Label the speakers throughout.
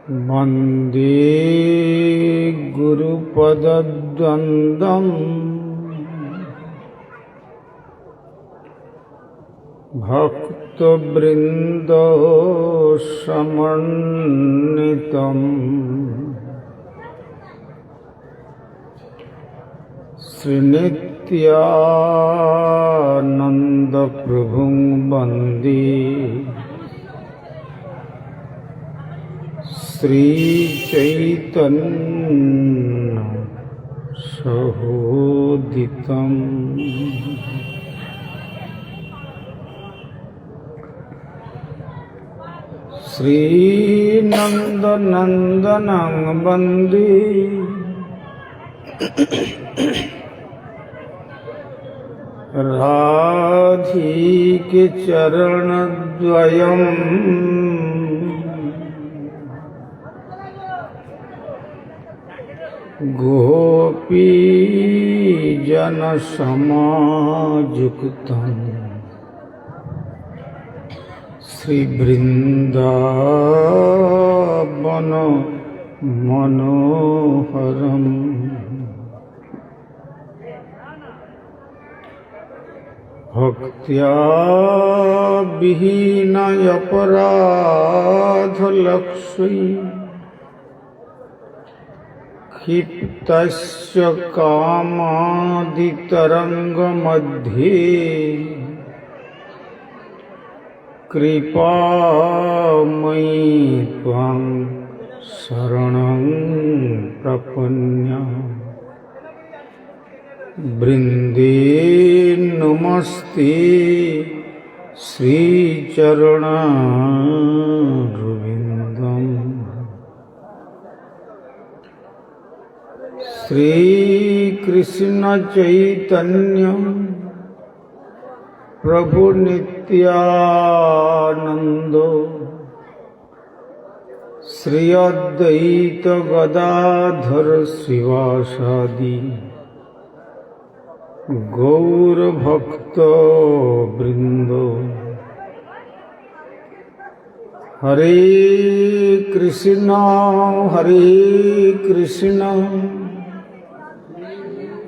Speaker 1: वन्दे गुरुपदद्वन्द्वं भक्तवृन्दसमन्वितं श्रीनित्यानन्दप्रभुं वन्दे श्रीचैतन्य सहोदितं श्रीनन्दनन्दनं वन्दे राधिके चरणद्वयम् गोपीजनसमायुक्तं श्रीवृन्दावन मनोहरम् भक्त्या विहीनयपराधलक्ष्मी क्षिप्तस्य कामादितरङ्गमध्ये कृपामयि त्वां शरणं प्रपन्या वृन्दे नमस्ते श्रीचरणारविन्दम् श्रीकृष्ण चैतन्य प्रभु नित्यानंद श्री अद्वैत गदाधर श्रीवासादि गौर भक्त वृंद हरे कृष्ण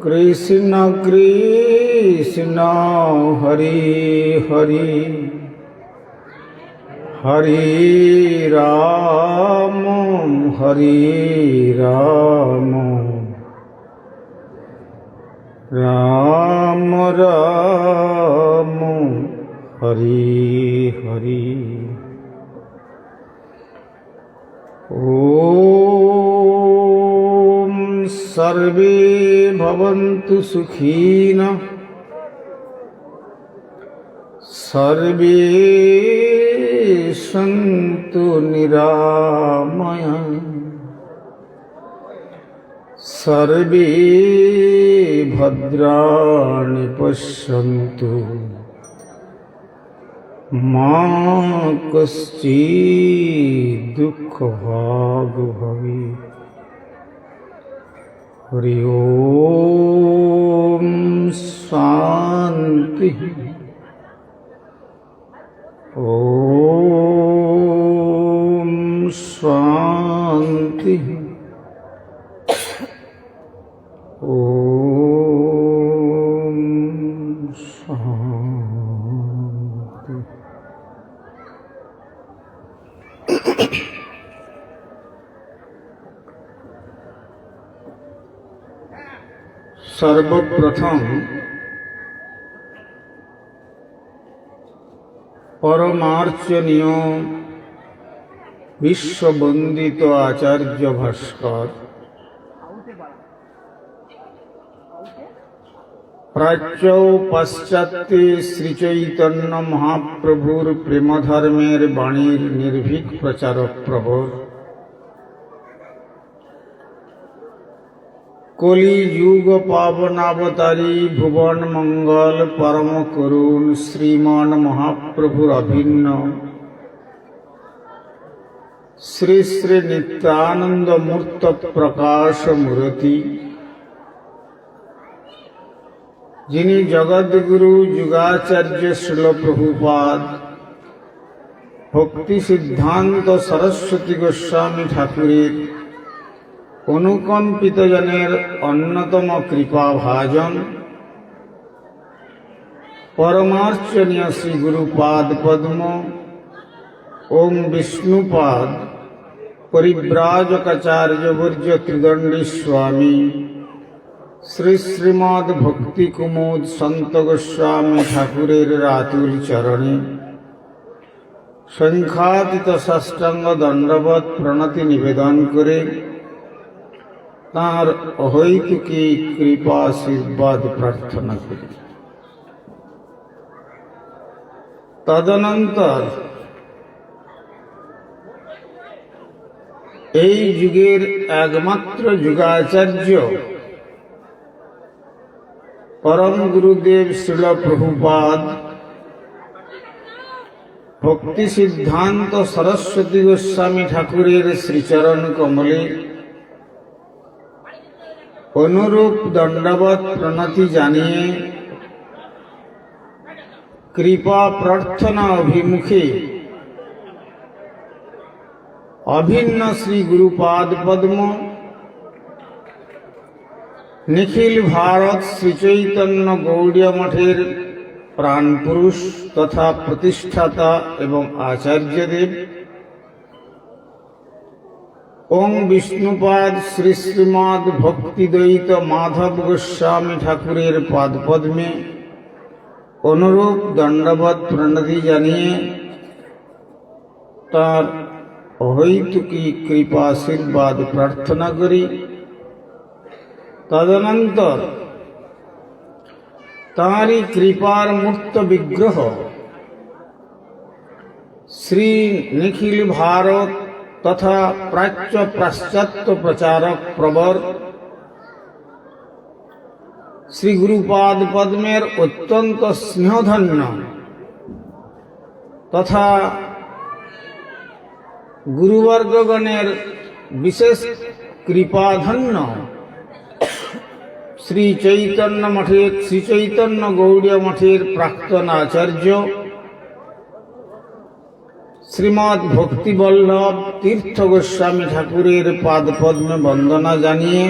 Speaker 1: कृष्ण कृष्ण हरे हरे हरे राम राम राम हरे हरे ओम सर्वे भवन्तु सुखिनः सर्वे सन्तु निरामयाः सर्वे भद्राणि पश्यन्तु मा कश्चित् दुःखभाग् भवेत्। हरि ओम शांति ओम शांति ओम शांति। सर्वप्रथम परमार्चनीय विश्ववंदित आचार्य भास्कर प्राच्य पाश्चात्य श्री चैतन्य महाप्रभुर प्रेमधर्मेर बाणीर निर्भीक प्रचारक प्रभुर कलि युग पावनावतारी भुवन मंगल परम करुण श्रीमान महाप्रभुर अभिन्न श्री श्री नित्यानंद मूर्त प्रकाश मूर्ति जिन्हें जगद्गुरु जुगाचार्य श्रील प्रभुपाद ভক্তি সিদ্ধান্ত সরস্বতী গোস্বামী ঠাকুরের অনুকম্পিত জনের অন্যতম কৃপা ভাজন পরমার্চনীয় শ্রী গুরুপাদ পদ্ম ওম বিষ্ণুপাদ পরিব্রাজকাচার্যবর্য ত্রিদণ্ডী স্বামী শ্রী শ্রীমদ ভক্তি কুমুদ সন্ত গোস্বামী ঠাকুরের রাতুল চরণে সংখ্যাতীত সাষ্টাঙ্গ দণ্ডবৎ প্রণতি নিবেদন করে তাঁর অহৈতুকী কৃপা আশীর্বাদ প্রার্থনা করি। তদনন্তর এই যুগের একমাত্র যুগাচার্য পরম গুরুদেব শ্রীল প্রভুপাদ ভক্তি সিদ্ধান্ত সরস্বতী গোস্বামী ঠাকুরের শ্রীচরণ কমলে অনুরূপ দণ্ডবৎ প্রণতি জানিয়ে কৃপা প্রার্থনা অভিমুখে অভিন্ন শ্রী গুরুপাদ পদ্ম নিখিল ভারত শ্রী চৈতন্য গৌড়ীয় মঠের প্রাণপুরুষ তথা প্রতিষ্ঠাতা এবং আচার্যদেব ওং বিষ্ণুপাদ শ্রী শ্রীমদ ভক্তিদ্বৈত মাধব গোস্বামী ঠাকুরের পাদপদ্মে অনুরূপ দণ্ডবৎ প্রণতি জানিয়ে তাঁর অহৈতুকী কৃপা আশীর্বাদ প্রার্থনা করি। তদনন্তর তাঁরই কৃপার মূর্ত বিগ্রহ শ্রী নিখিল ভারত তথা প্রাচ্য পাশ্চাত্য প্রচারক প্রবর শ্রী গুরুপাদ পদ্মের অত্যন্ত স্নেহধন্য তথা গুরুবর্গগণের বিশেষ কৃপাধন্য শ্রী চৈতন্য মঠের শ্রী চৈতন্য গৌড়ীয় মঠের প্রাক্তন আচার্য শ্রীমৎ ভক্তিবল্লভ তীর্থ গোস্বামী ঠাকুরের পাদপদ্মে বন্দনা জানিয়ে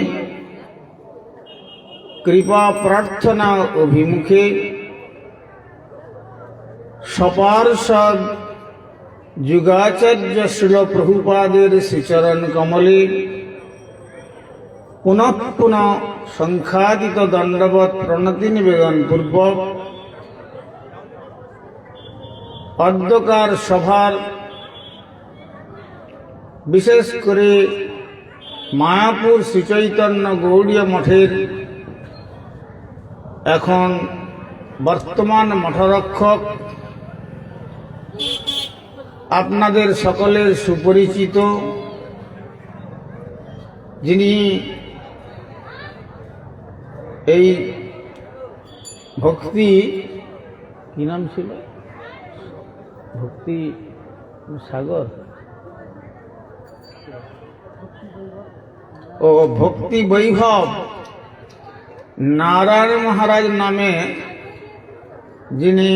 Speaker 1: কৃপা প্রার্থনা অভিমুখে সপার্ষদ যুগাচার্য শ্রীল প্রভুপাদের শ্রীচরণ কমলে পুনঃ পুনঃ সংখ্যাতীত দণ্ডবৎ প্রণতি নিবেদন পূর্বক অদ্যকার সভার বিশেষ করে মায়াপুর শ্রীচৈতন্য গৌড়ীয় মঠের এখন বর্তমান মঠরক্ষক আপনাদের সকলের সুপরিচিত যিনি এই ভক্তি কি নাম ছিল ভক্তি সাগর ও ভক্তি বৈভব নারায়ণ মহারাজ নামে যিনি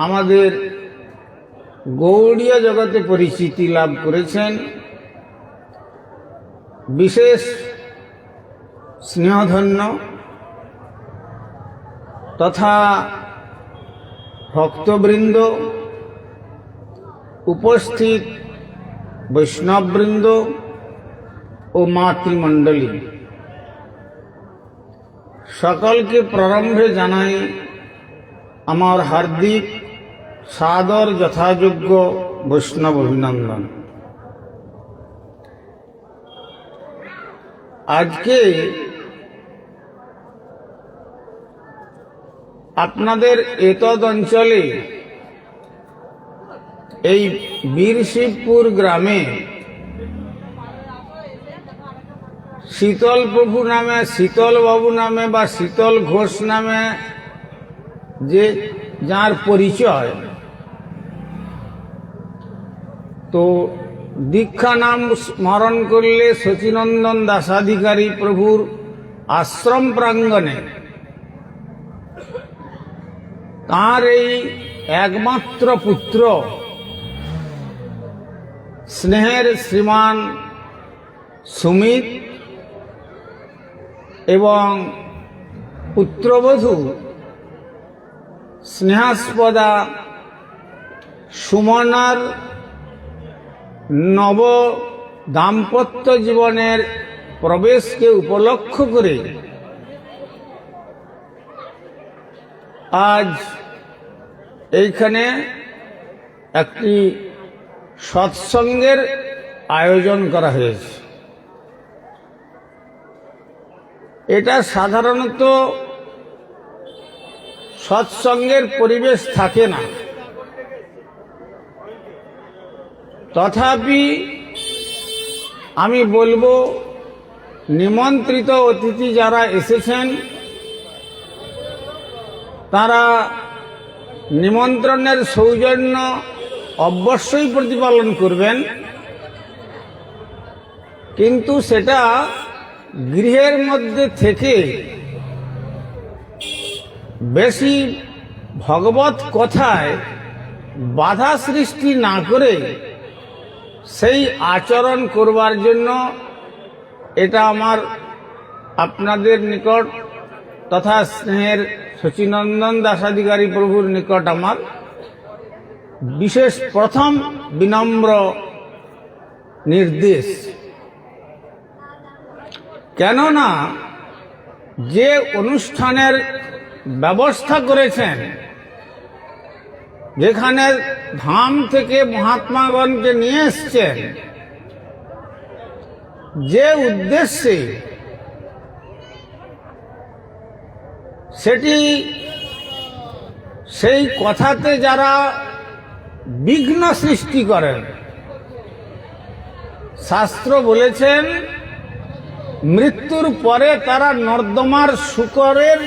Speaker 1: আমাদের গৌড়ীয় জগতে পরিচিতি লাভ করেছেন, বিশেষ স্নেহধন্য তথা ভক্তবৃন্দ, উপস্থিত বৈষ্ণববৃন্দ ও মাতৃমণ্ডলী সকলকে প্রারম্ভে জানাই আমার হার্দিক সাদর যথাযোগ্য বৈষ্ণব অভিনন্দন। আজকে আপনাদের এতদ অঞ্চলে এই বীরশিবপুর গ্রামে শীতল প্রভু নামে, শীতল বাবু নামে বা শীতল ঘোষ নামে যে যার পরিচয়, তো দীক্ষা নাম স্মরণ করলে শচীনন্দন দাসাধিকারী প্রভুর আশ্রম প্রাঙ্গণে তাঁর এই একমাত্র পুত্র স্নেহের শ্রীমান সুমিত এবং পুত্রবধূ স্নেহাস্পদা সুমনার নব দাম্পত্য জীবনের প্রবেশকে উপলক্ষ করে আজ এইখানে একটি সৎসঙ্গের আয়োজন করা হয়েছে। এটা সাধারণত সৎসঙ্গের পরিবেশ থাকে না, তথাপি আমি বলবো নিমন্ত্রিত অতিথি যারা এসেছেন তারা নিমন্ত্রণের সৌজন্য অবশ্যই প্রতিপালন করবেন, কিন্তু সেটা গৃহের মধ্যে থেকে বেশি ভগবত কথায় বাধা সৃষ্টি না করে সেই আচরণ করবার জন্য এটা আমার আপনাদের নিকট তথা স্নেহের শচীনন্দন দাসাধিকারী প্রভুর নিকট আমার বিশেষ প্রথম বিনম্র নির্দেশ। কেননা যে অনুষ্ঠানের ব্যবস্থা করেছেন, যেখানে ধাম থেকে মহাত্মাগণকে নিয়ে এসছেন, যে উদ্দেশ্যে, সেটি সেই কথাতে যারা বিঘ্ন সৃষ্টি করেন, শাস্ত্র বলেছেন মৃত্যুর পরে তারা নর্দমার শূকরের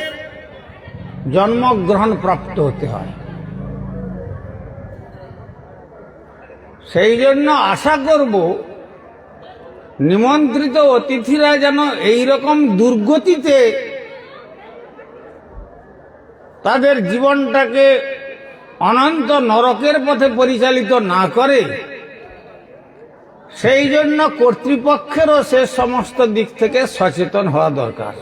Speaker 1: জন্মগ্রহণ প্রাপ্ত হতে হয়। সেই জন্য আশা করব নিমন্ত্রিত অতিথিরা যেন এই রকম দুর্গতিতে তাদের জীবনটাকে অনন্ত নরকের পথে পরিচালিত না করে, সেই জন্য কর্তৃপক্ষেরও সে সমস্ত দিক থেকে সচেতন হওয়া দরকার।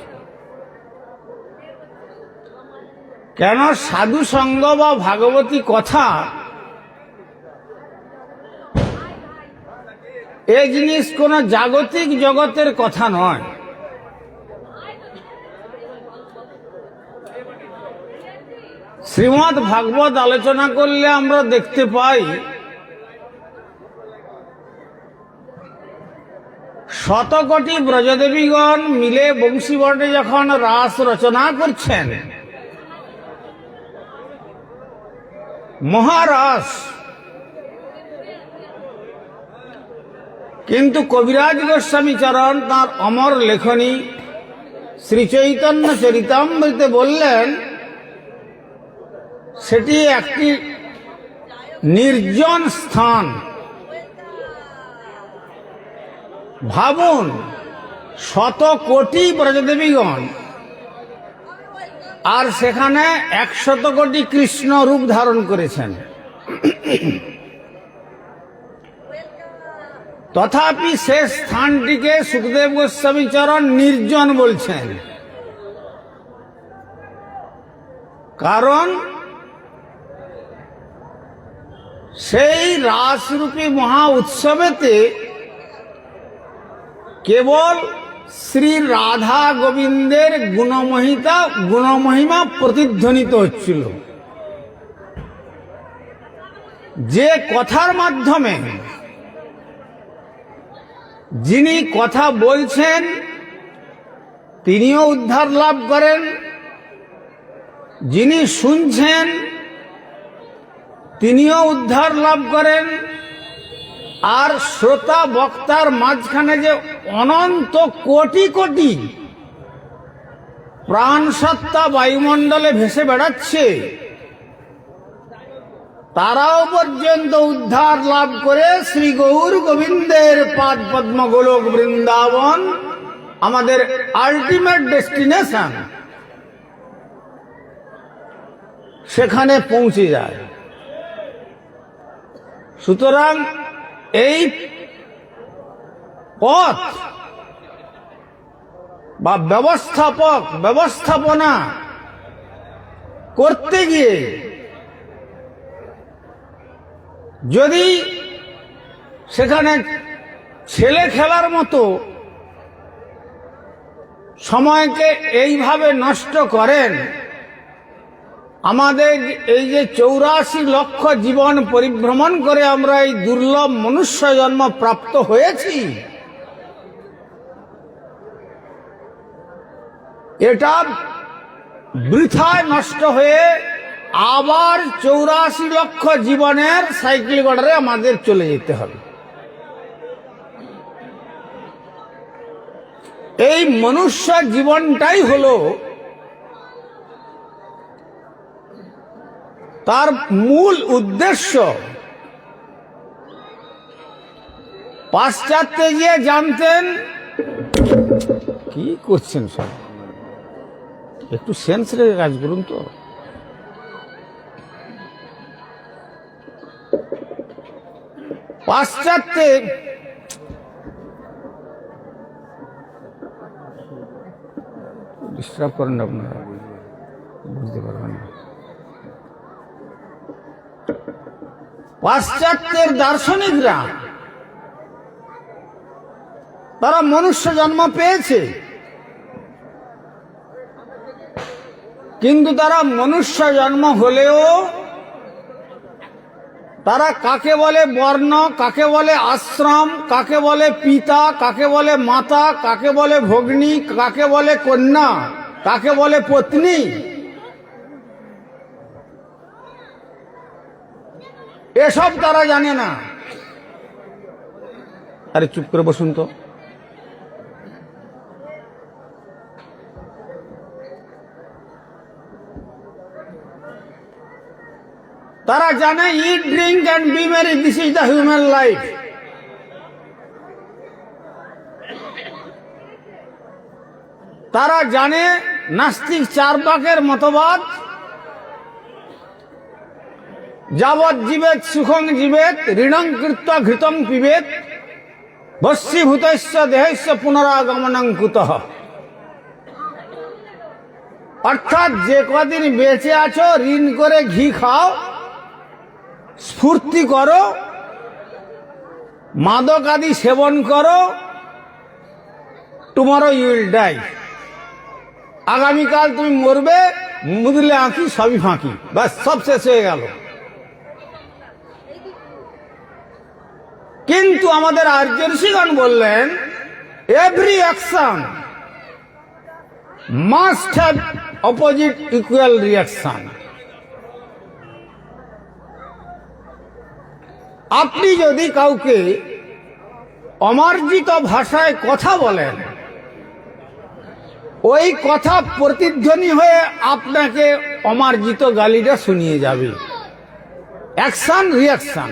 Speaker 1: কেন সাধু সঙ্গ বা ভাগবতী কথা এই জিনিস কোন জাগতিক জগতের কথা নয়। শ্রীমদ্ ভাগবত আলোচনা করলে আমরা দেখতে পাই শতকোটি ব্রজদেবীগণ মিলে বংশীবটে যখন রাস রচনা করছেন, মহারাস, কিন্তু কবিরাজ গোস্বামী চরণ তাঁর অমর লেখনী শ্রী চৈতন্য চরিতামৃতে বললেন সেটি একটি নির্জন স্থান। ভাবুন, শত কোটি ব্রজদেবীগণ আর সেখানে 100 কোটি কৃষ্ণ রূপ ধারণ করেছেন, তথাপি সে স্থানটিকে সুখদেব গোস্বামী চরণ নির্জন বলছেন। কারণ সেই রাসরূপী মহা উৎসবেতে কেবল শ্রী রাধা গোবিন্দের গুণমহিমা প্রতিধ্বনিত হচ্ছিল। যে কথার মাধ্যমে যিনি কথা বলছেন তিনিও উদ্ধার লাভ করেন, যিনি শুনছেন তিনিও উদ্ধার লাভ করেন, আর শ্রোতা বক্তার মাঝখানে যে অনন্ত কোটি কোটি প্রাণসত্তা বায়ুমণ্ডলে ভেসে বেড়াচ্ছে, তারাও পর্যন্ত উদ্ধার লাভ করে শ্রী গৌর গোবিন্দের পাদ পদ্ম গোলক বৃন্দাবন আমাদের আলটিমেট ডেস্টিনেশন, সেখানে পৌঁছে যায়। সুতরাং এই পথ বা ব্যবস্থাপনা করতে গিয়ে যদি সেখানে ছেলে খেলার মতো সময়কে এইভাবে নষ্ট করেন, আমাদের এই যে 84 লক্ষ জীবন পরিভ্রমণ করে আমরা এই দুর্লভ মনুষ্য জন্ম প্রাপ্ত হয়েছি, এটা বৃথায় নষ্ট হয়ে আবার 84 লক্ষ জীবনের সাইকেল গড়ারে আমাদের চলে যেতে হবে। এই মনুষ্য জীবনটাই হলো তার মূল উদ্দেশ্য। পাশ্চাত্যে গিয়ে জানতেন, কি করছেন সব, একটু সেন্স রেখে কাজ করুন তো। পাশ্চাত্যে ডিস্টার্ব করেন না, আপনারা বুঝতে পারবেন না। পাশ্চাত্যের দার্শনিকরা তারা মনুষ্য জন্ম পেয়েছে, কিন্তু তারা মনুষ্য জন্ম হলেও তারা কাকে বলে বর্ণ, কাকে বলে আশ্রম, কাকে বলে পিতা, কাকে বলে মাতা, কাকে বলে ভগ্নী, কাকে বলে কন্যা, কাকে বলে পত্নী, এসব তারা জানে না। আরে চুপ করে বসুন তো। তারা জানে eat, drink and be merry, this is the human life. তারা জানে নাস্তিক চার্বাকের মতবাদ, যাবৎ জীবেত সুখং জীবেত, ঋণং কৃত্বা ঘৃতং পিবেত, ভস্মীভূতস্য দেহস্য পুনরাগমনং কুতঃ। অর্থাৎ যে কদিন বেঁচে আছো ঋণ করে ঘি খাও, স্ফূর্তি করো, মাদক আদি সেবন করো, টুমরো ইউ উইল ডাই। আগামীকাল তুমি মরবে, মুদলে আঁকি সবই ফাঁকি, ব্যাস সব শেষ হয়ে গেল। কিন্তু আমাদের আর্য ঋষিগণ বললেন, every action must have opposite equal reaction. আপনি যদি কাউকে অমার্জিত ভাষায় কথা বলেন, ওই কথা প্রতিধ্বনি হয়ে আপনাকে অমার্জিত গালিটা শুনিয়ে যাবে। Action reaction.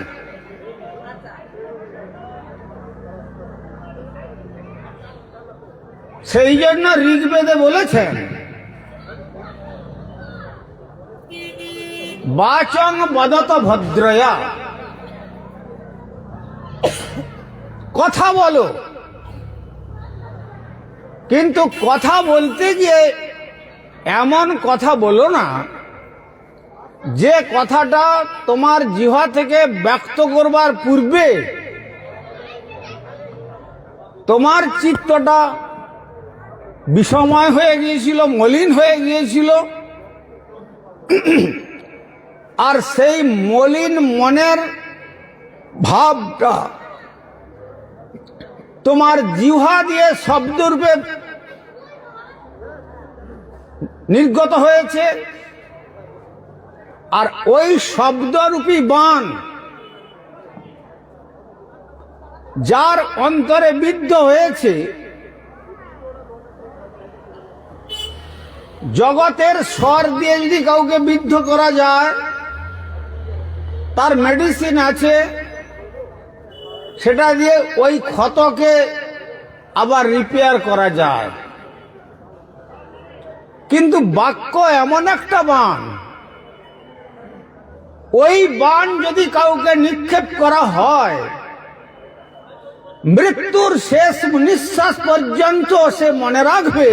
Speaker 1: সেই জন্য ঋগ্বেদে বলেছেন, বাচং বদত ভদ্রয়া, কথা বলো, কিন্তু কথা বলতে গিয়ে এমন কথা বলো না যে কথাটা তোমার জিহ্বা থেকে ব্যক্ত করবার পূর্বে তোমার চিত্তটা বিষময় হয়ে গিয়েছিল, মলিন হয়ে গিয়েছিল, আর সেই মলিন মনের ভাবটা তোমার জিহ্বা দিয়ে শব্দরূপে নির্গত হয়েছে, আর ওই শব্দরূপী বাণ যার অন্তরে বিদ্ধ হয়েছে, জগতের স্বর দিয়ে যদি কাউকে বিদ্ধ করা যায়, তার মেডিসিন আছে, সেটা দিয়ে ওই ক্ষতকে আবার রিপেয়ার করা যায়। কিন্তু বাক্য এমন একটা বাণ, ওই বাণ যদি কাউকে নিক্ষেপ করা হয়, মৃত্যুর শেষ নিঃশ্বাস পর্যন্ত সে মনে রাখবে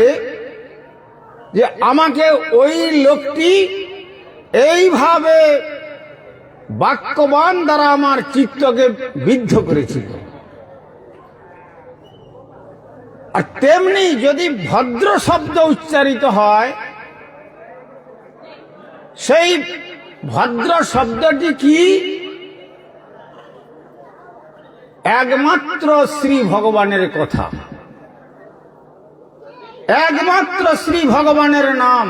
Speaker 1: যে আমাকে ওই লোকটি এইভাবে বাক্যবান দ্বারা আমার চিত্তকে বিদ্ধ করেছিল। আর তেমনি যদি ভদ্র শব্দ উচ্চারিত হয়, সেই ভদ্র শব্দটি কি? একমাত্র শ্রী ভগবানের কথা, একমাত্র শ্রী ভগবানের নাম।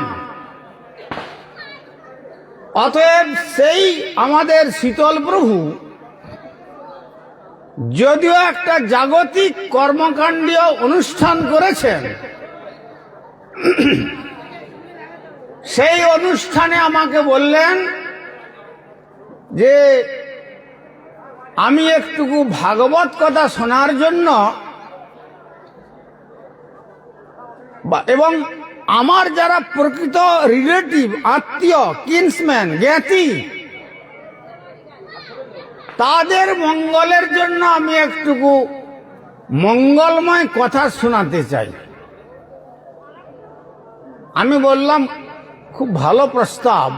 Speaker 1: অতএব সেই আমাদের শীতল প্রভু যদিও একটা জাগতিক কর্মকাণ্ডীয় অনুষ্ঠান করেছেন, সেই অনুষ্ঠানে আমাকে বললেন যে আমি একটুকু ভাগবত কথা শোনার জন্য এবং আমার যারা প্রকৃত রিলেটিভ, আত্মীয়, কিন্সম্যান, জ্ঞাতি, তাদের মঙ্গলের জন্য আমি একটুকু মঙ্গলময় কথা শোনাতে চাই। আমি বললাম খুব ভালো প্রস্তাব,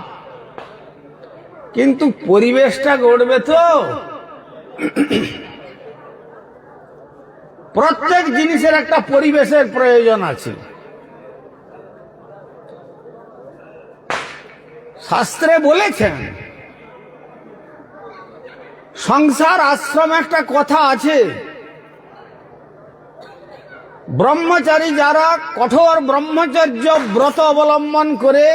Speaker 1: কিন্তু পরিবেশটা গড়বে তো। প্রত্যেক জিনিসের একটা পরিবেশের প্রয়োজন আছে। শাস্ত্রে বলেছেন, সংসার আশ্রম একটা কথা আছে। ব্রহ্মচারী যারা কঠোর ব্রহ্মচর্য ব্রত অবলম্বন করে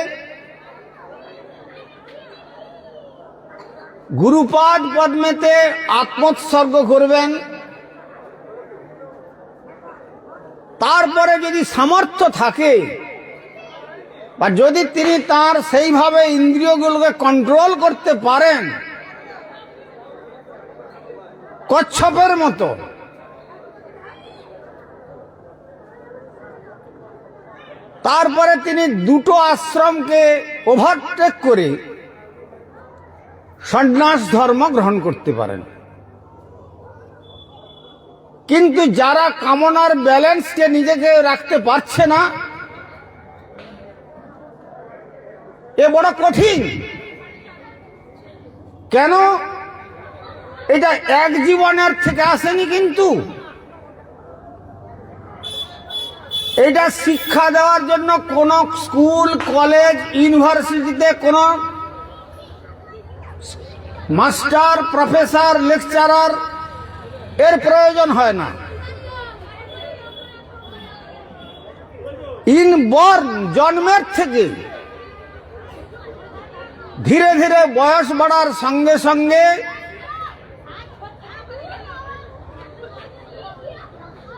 Speaker 1: গুরুপাদ পদ্মেতে আত্মোৎসর্গ করবেন, তারপরে যদি সামর্থ্য থাকে বা যদি তিনি তার সেইভাবে ইন্দ্রিয়গুলোকে কন্ট্রোল করতে পারেন কচ্ছপের মতো, তারপরে তিনি দুটো আশ্রমকে ওভারটেক করে সন্ন্যাস ধর্ম গ্রহণ করতে পারেন। কিন্তু যারা কামনার ব্যালেন্সকে নিজেকে রাখতে পারছে না, এ বড় কঠিন। কেন? এটা এক জীবনের থেকে আসেনি, কিন্তু এটা শিক্ষা দেওয়ার জন্য কোন স্কুল, কলেজ, ইউনিভার্সিটিতে কোন মাস্টার, প্রফেসর, লেকচারার এর প্রয়োজন হয় না। ইনবর্ন, জন্মের থেকে ধীরে ধীরে বয়স বাড়ার সঙ্গে সঙ্গে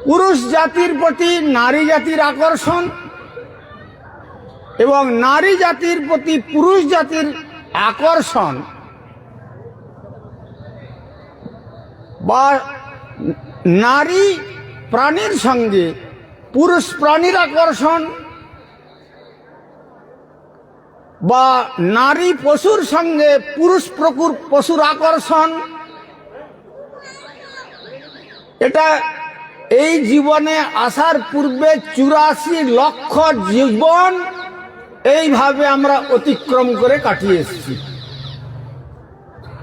Speaker 1: পুরুষ জাতির প্রতি নারী জাতির আকর্ষণ এবং নারী জাতির প্রতি পুরুষ জাতির আকর্ষণ বা নারী প্রাণীর সঙ্গে পুরুষ প্রাণীর আকর্ষণ বা নারী পশুর সঙ্গে পুরুষ পশুর আকর্ষণ, এটা এই জীবনে আসার পূর্বে 84 লক্ষ জীবন এইভাবে আমরা অতিক্রম করে কাটিয়ে এসেছি।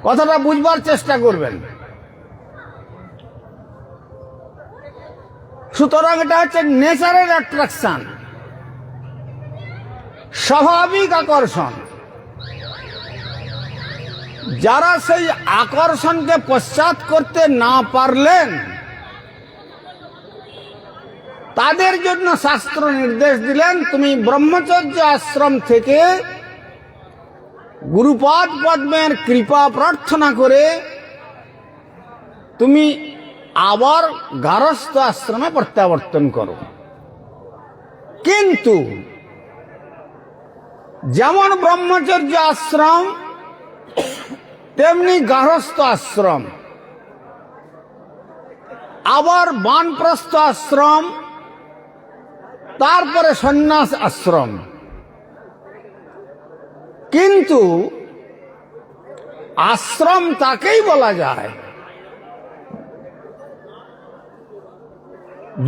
Speaker 1: কথাটা বুঝবার চেষ্টা করবেন। সুতরাং এটা হচ্ছে নেচারের অ্যাট্রাকশন, স্বাভাবিক আকর্ষণ। যারা সেই আকর্ষণকে পশ্চাৎ করতে না পারলেন, তাদের জন্য শাস্ত্র নির্দেশ দিলেন, তুমি ব্রহ্মচর্য আশ্রম থেকে গুরুপাদ পদ্মের কৃপা প্রার্থনা করে তুমি আবার গারস্থ আশ্রমে প্রত্যাবর্তন করো। কিন্তু যেমন ব্রহ্মচর্য আশ্রম তেমনি গারস্থ আশ্রম, আবার বানপ্রস্থ আশ্রম, তারপরে সন্ন্যাস আশ্রম। কিন্তু আশ্রম তাকেই বলা যায়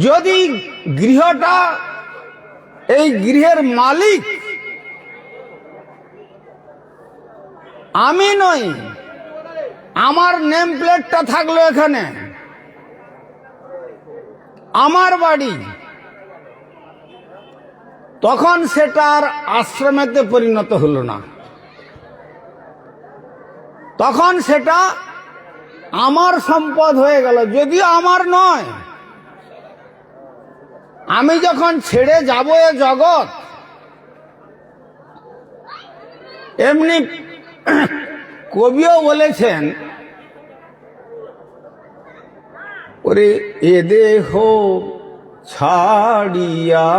Speaker 1: যদি গৃহটা, এই গৃহের মালিক আমি নই, আমার নেম প্লেটটা থাকলো এখানে, আমার বাড়ি, তখন সেটা আর আশ্রমেতে পরিণত হলো না, তখন সেটা আমার সম্পদ হয়ে গেল, যদিও আমার নয়। আমি যখন ছেড়ে যাব এ জগৎ, এমনি কবিও বলেছেন, ওরে এ দেহ ছাড়িয়া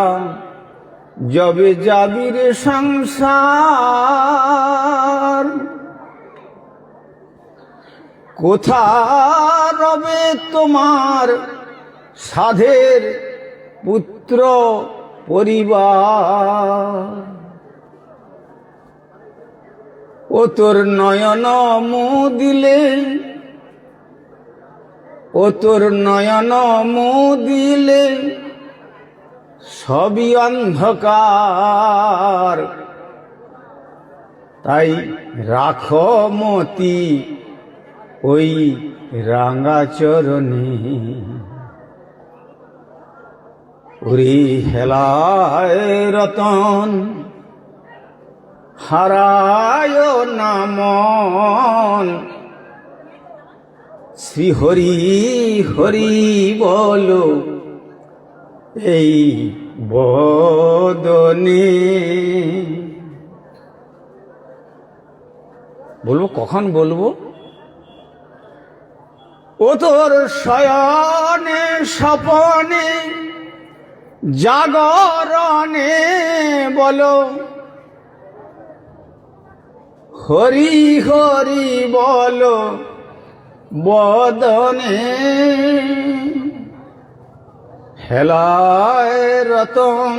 Speaker 1: যবে যাবি রে সংসার, কোথা রবে তোমার সাধের পুত্র পরিবার, ও তোর নয়ন মুদিলে, ও তোর নয়ন মুদিলে সবই অন্ধকার, তাই রাখো মতি ওই রাঙা চরণে, ওরে হেলায় রতন হারায় না মন, শ্রী হরি হরি বলো এই বদনে। বলবো কখন বলবো? ও তোর শয়নে স্বপনে জাগরণে বলো হরি হরি বলো বদনে, হেলায় রতন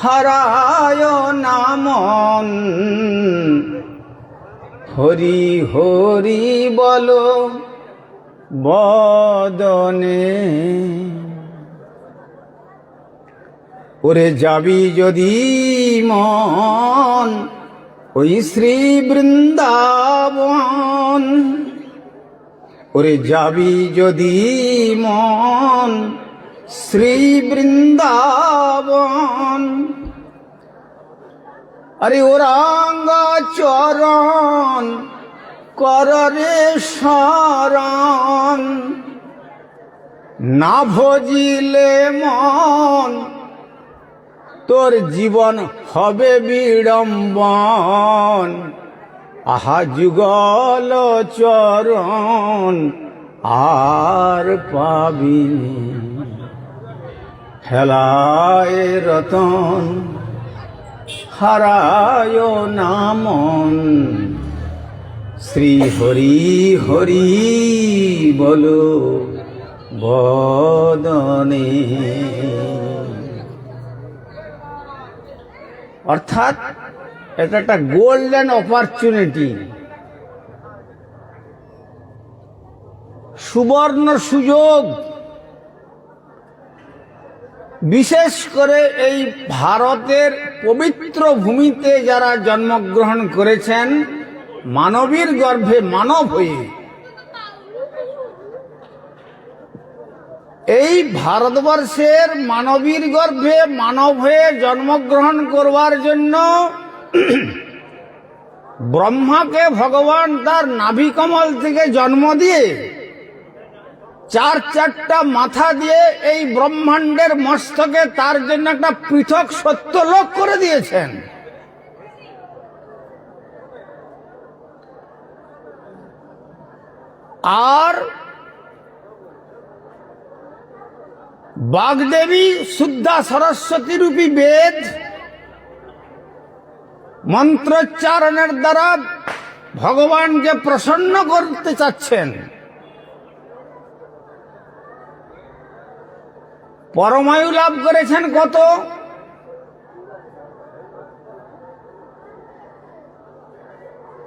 Speaker 1: হারায় না মন, হরি হরি বলো বদনে। ওরে যাবি যদি মন ওই শ্রী বৃন্দাবন, ওরে যাবি যদি মন শ্রী বৃন্দাবন, আরে ওরাঙ্গা চরণ কররে শরণ, না ভজিলে মন তোর জীবন হবে বিড়ম্বন, আহা যুগল চরণ আর পাবিনি, হেলায় রতন হারায় না মন, শ্রী হরি হরি বলো বদনে। অর্থাৎ এটা একটা গোল্ডেন অপরচুনিটি, সুবর্ণ সুযোগ। বিশেষ করে এই ভারতের পবিত্র ভূমিতে যারা জন্মগ্রহণ করেছেন মানবীর গর্ভে মানব হয়ে, এই ভারতবর্ষের মানবীর গর্ভে মানব হয়ে জন্মগ্রহণ করবার জন্য ব্রহ্মাকে ভগবান তার নাভিকমল থেকে জন্ম দিয়ে চারটা মাথা দিয়ে এই ব্রহ্মাণ্ডের মস্তকে তার জন্য একটা পৃথক সত্যলোক করে দিয়েছেন। আর বাগদেবী শুদ্ধা সরস্বতী রূপী বেদ মন্ত্রোচ্চারণের দ্বারা ভগবানকে প্রসন্ন করতে চাচ্ছেন। পরমায়ু লাভ করেছেন কত?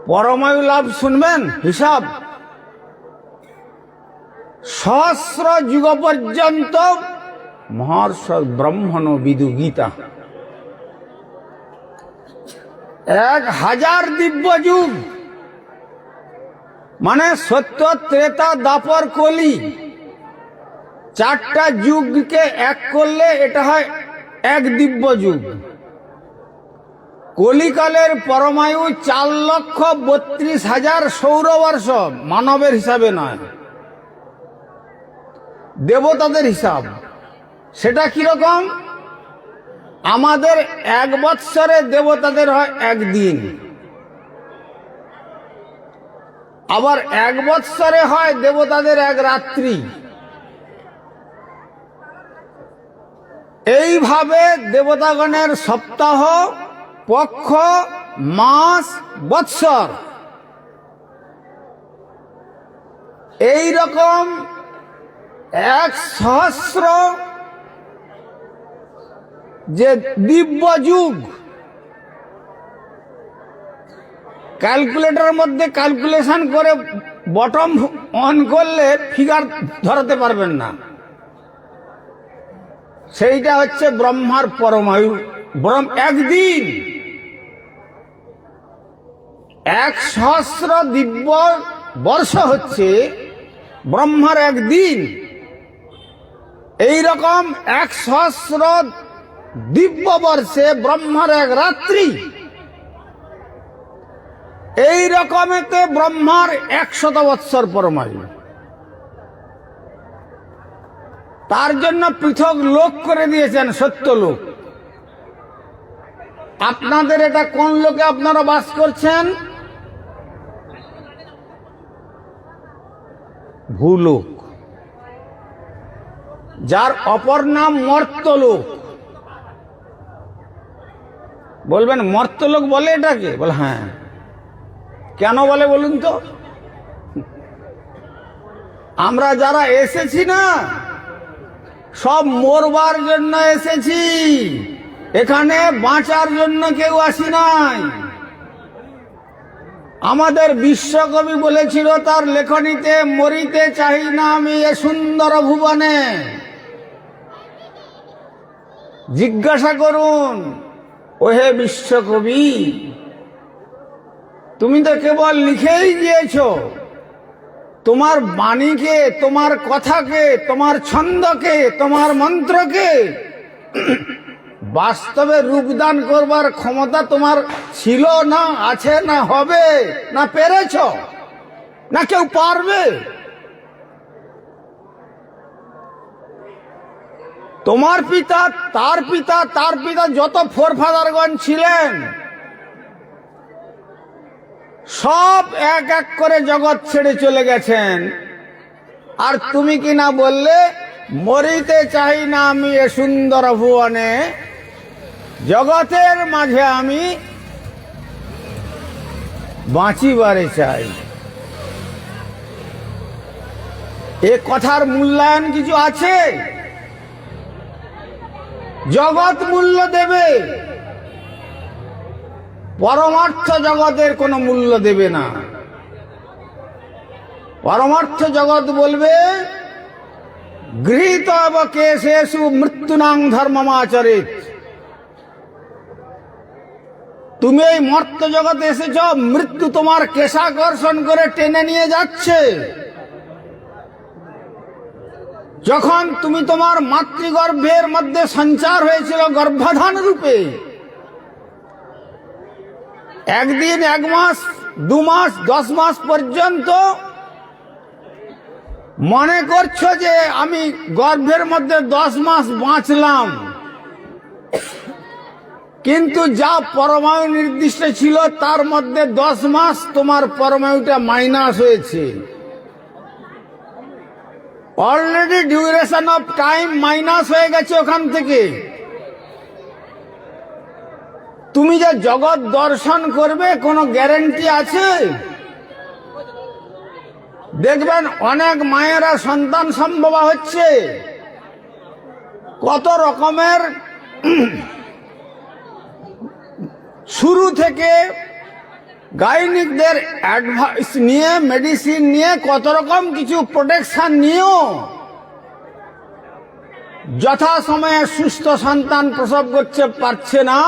Speaker 1: পরমায়ু লাভ শুনবেন হিসাব, সহস্র যুগ পর্যন্ত মহর্ষ ব্রহ্মণ বিদু গীতা। 1000 দিব্য যুগ, মানে সত্য, ত্রেতা, দ্বাপর, কলি, 4টা যুগকে এক করলে এটা হয় 1 দিব্য যুগ। কলিকালের পরমায়ু 4,32,000 সৌরবর্ষ, মানবের হিসাবে নয়, দেবতাদের হিসাব। সেটা কিরকম? আমাদের 1 বৎসরে দেবতাদের হয় 1 দিন, আবার 1 বৎসরে হয় দেবতাদের 1 রাত্রি। এইভাবে দেবতাগণের সপ্তাহ, পক্ষ, মাস, বৎসর, এই রকম 1,000 যে দিব্য যুগ, ক্যালকুলেটরের মধ্যে ক্যালকুলেশন করে বটম অন করলে ফিগার ধরাতে পারবেন না। সেইটা হচ্ছে ব্রহ্মার পরমায়ু। একদিন 1,000 দিব্য বর্ষ হচ্ছে ব্রহ্মার 1 দিন। এইরকম 1,000 দিব্য বর্ষে ব্রহ্মার 1 রাত্রি। এই রকমেতে ব্রহ্মার 100 বৎসর পরমায়ু। তার জন্য পৃথক লোক করে দিয়েছেন, সত্য লোক। আপনাদের এটা কোন লোকে আপনারা বাস করছেন? ভূলোক, যার অপর নাম মর্ত্যলোক। বলবেন মর্ত্যলোক বলে এটাকে? বলে হ্যাঁ। কেন বলে বলুন তো? আমরা যারা এসেছি না, সব মরবার জন্য এসেছি, এখানে বাঁচার জন্য কেউ আসি নাই। আমাদের বিশ্বকবি বলেছিল তার লেখনীতে, মরিতে চাহি না আমি এ সুন্দর ভুবনে। জিজ্ঞাসা করুন, ওহে বিশ্বকবি, তুমি তো কেবল লিখেই গিয়েছ। তোমার বাণীকে, তোমার কথাকে, তোমার ছন্দকে, তোমার মন্ত্রকে বাস্তবে রূপদান করবার ক্ষমতা তোমার ছিল না, আছে না, হবে না, পেরেছ না, কেউ পারবে? তোমার পিতা, তার পিতা, তার পিতা, যত ফোরফাদারগণ ছিলেন, সব এক এক করে জগৎ ছেড়ে চলে গেছেন। আর তুমি কি না বললে, মরিতে চাই না আমি এ সুন্দর ভুবনে, জগতের মাঝে আমি বাঁচিবারে চাই। এ কথার মূল্যায়ন কিছু আছে? জগৎ মূল্য দেবে, পরমার্থ জগতের কোনো মূল্য দেবে না। পরমার্থ জগৎ বলবে, গৃহীত কেশেষু মৃত্যুনাং ধর্মমাচরিত। তুমি এই মর্ত্য জগতে এসেছ, মৃত্যু তোমার কেশাকর্ষণ করে টেনে নিয়ে যাচ্ছে। যখন তুমি তোমার মাতৃগর্ভের মধ্যে সঞ্চার হয়েছিল গর্ভাধান রূপে, 1 দিন, 1 মাস, 2 মাস, 10 মাস পর্যন্ত মনে করছো যে আমি গর্ভের মধ্যে 10 মাস বাঁচলাম, কিন্তু যা পরমায়ু নির্দিষ্ট ছিল তার মধ্যে 10 মাস তোমার পরমায়ুটা মাইনাস হয়েছে। Already duration of time minus হয়ে গেছে ওখান থেকে। তুমি যে জগৎ দর্শন করবে কোনো গ্যারান্টি আছে? দেখবেন অনেক মায়েরা সন্তান সম্ভবা হচ্ছে, কত রকমের শুরু থেকে গাইনিকদের অ্যাডভাইস নিয়ে, মেডিসিন নিয়ে, কত রকম কিছু প্রোটেকশন নিয়েও যথাসময়ে সুস্থ সন্তান প্রসব করতে পারছে না।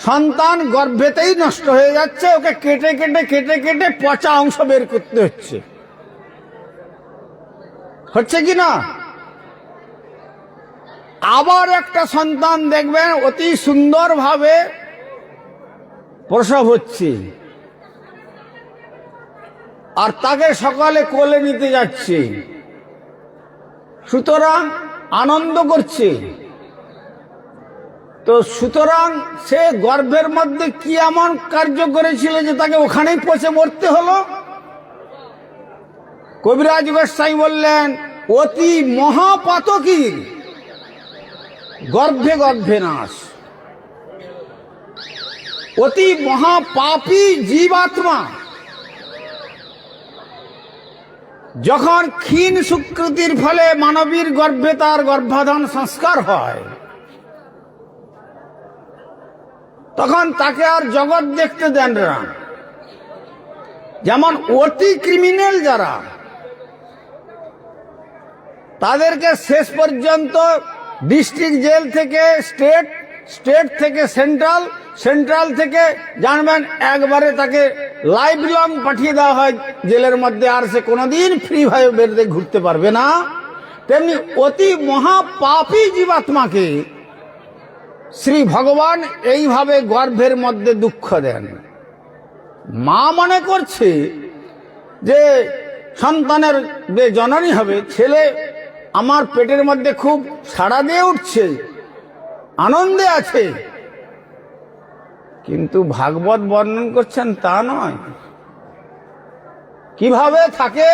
Speaker 1: সন্তান গর্ভেতেই নষ্ট হয়ে যাচ্ছে, ওকে কেটে কেটে কেটে কেটে পচা অংশ বের করতে হচ্ছে কি না? আবার একটা সন্তান দেখবেন অতি সুন্দরভাবে প্রসব হচ্ছে, আর তাকে সকালে কোলে নিতে যাচ্ছে, সুতরাং আনন্দ করছে। তো সুতরাং সে গর্ভের মধ্যে কি এমন কার্য করেছিল যে তাকে ওখানেই পচে মরতে হলো? কবিরাজ গোস্বামী বললেন, অতি মহাপাতকীর গর্ভে গর্ভে নাশ। অতি মহাপাপী জীবাত্মা যখন ক্ষীণ সুকৃতির ফলে মানবীর গর্ভে তার গর্ভাধান সংস্কার হয়, তখন তাকে আর জগৎ দেখতে দেন না। যেমন অতি ক্রিমিনাল যারা, তাদেরকে শেষ পর্যন্ত ডিস্ট্রিক্ট জেল থেকে স্টেট, স্টেট থেকে সেন্ট্রাল, সেন্ট্রাল থেকে জানবেন একবারে তাকে লাইফ লং পাঠিয়ে দেওয়া হয় জেলের মধ্যে, আর সে কোনোদিন ফ্রি ভাবে বেরোতে ঘুরতে পারবে না। তেমনি অতি মহাপাপী জীবাত্মাকে শ্রী ভগবান এইভাবে গর্ভের মধ্যে দুঃখ দেন। মা মনে করছে যে সন্তানের যে জননী হবে, ছেলে আমার পেটের মধ্যে খুব সাড়া দিয়ে উঠছে, আনন্দে আছে, কিন্তু ভাগবত বর্ণন করছেন তা নয়। কিভাবে থাকে?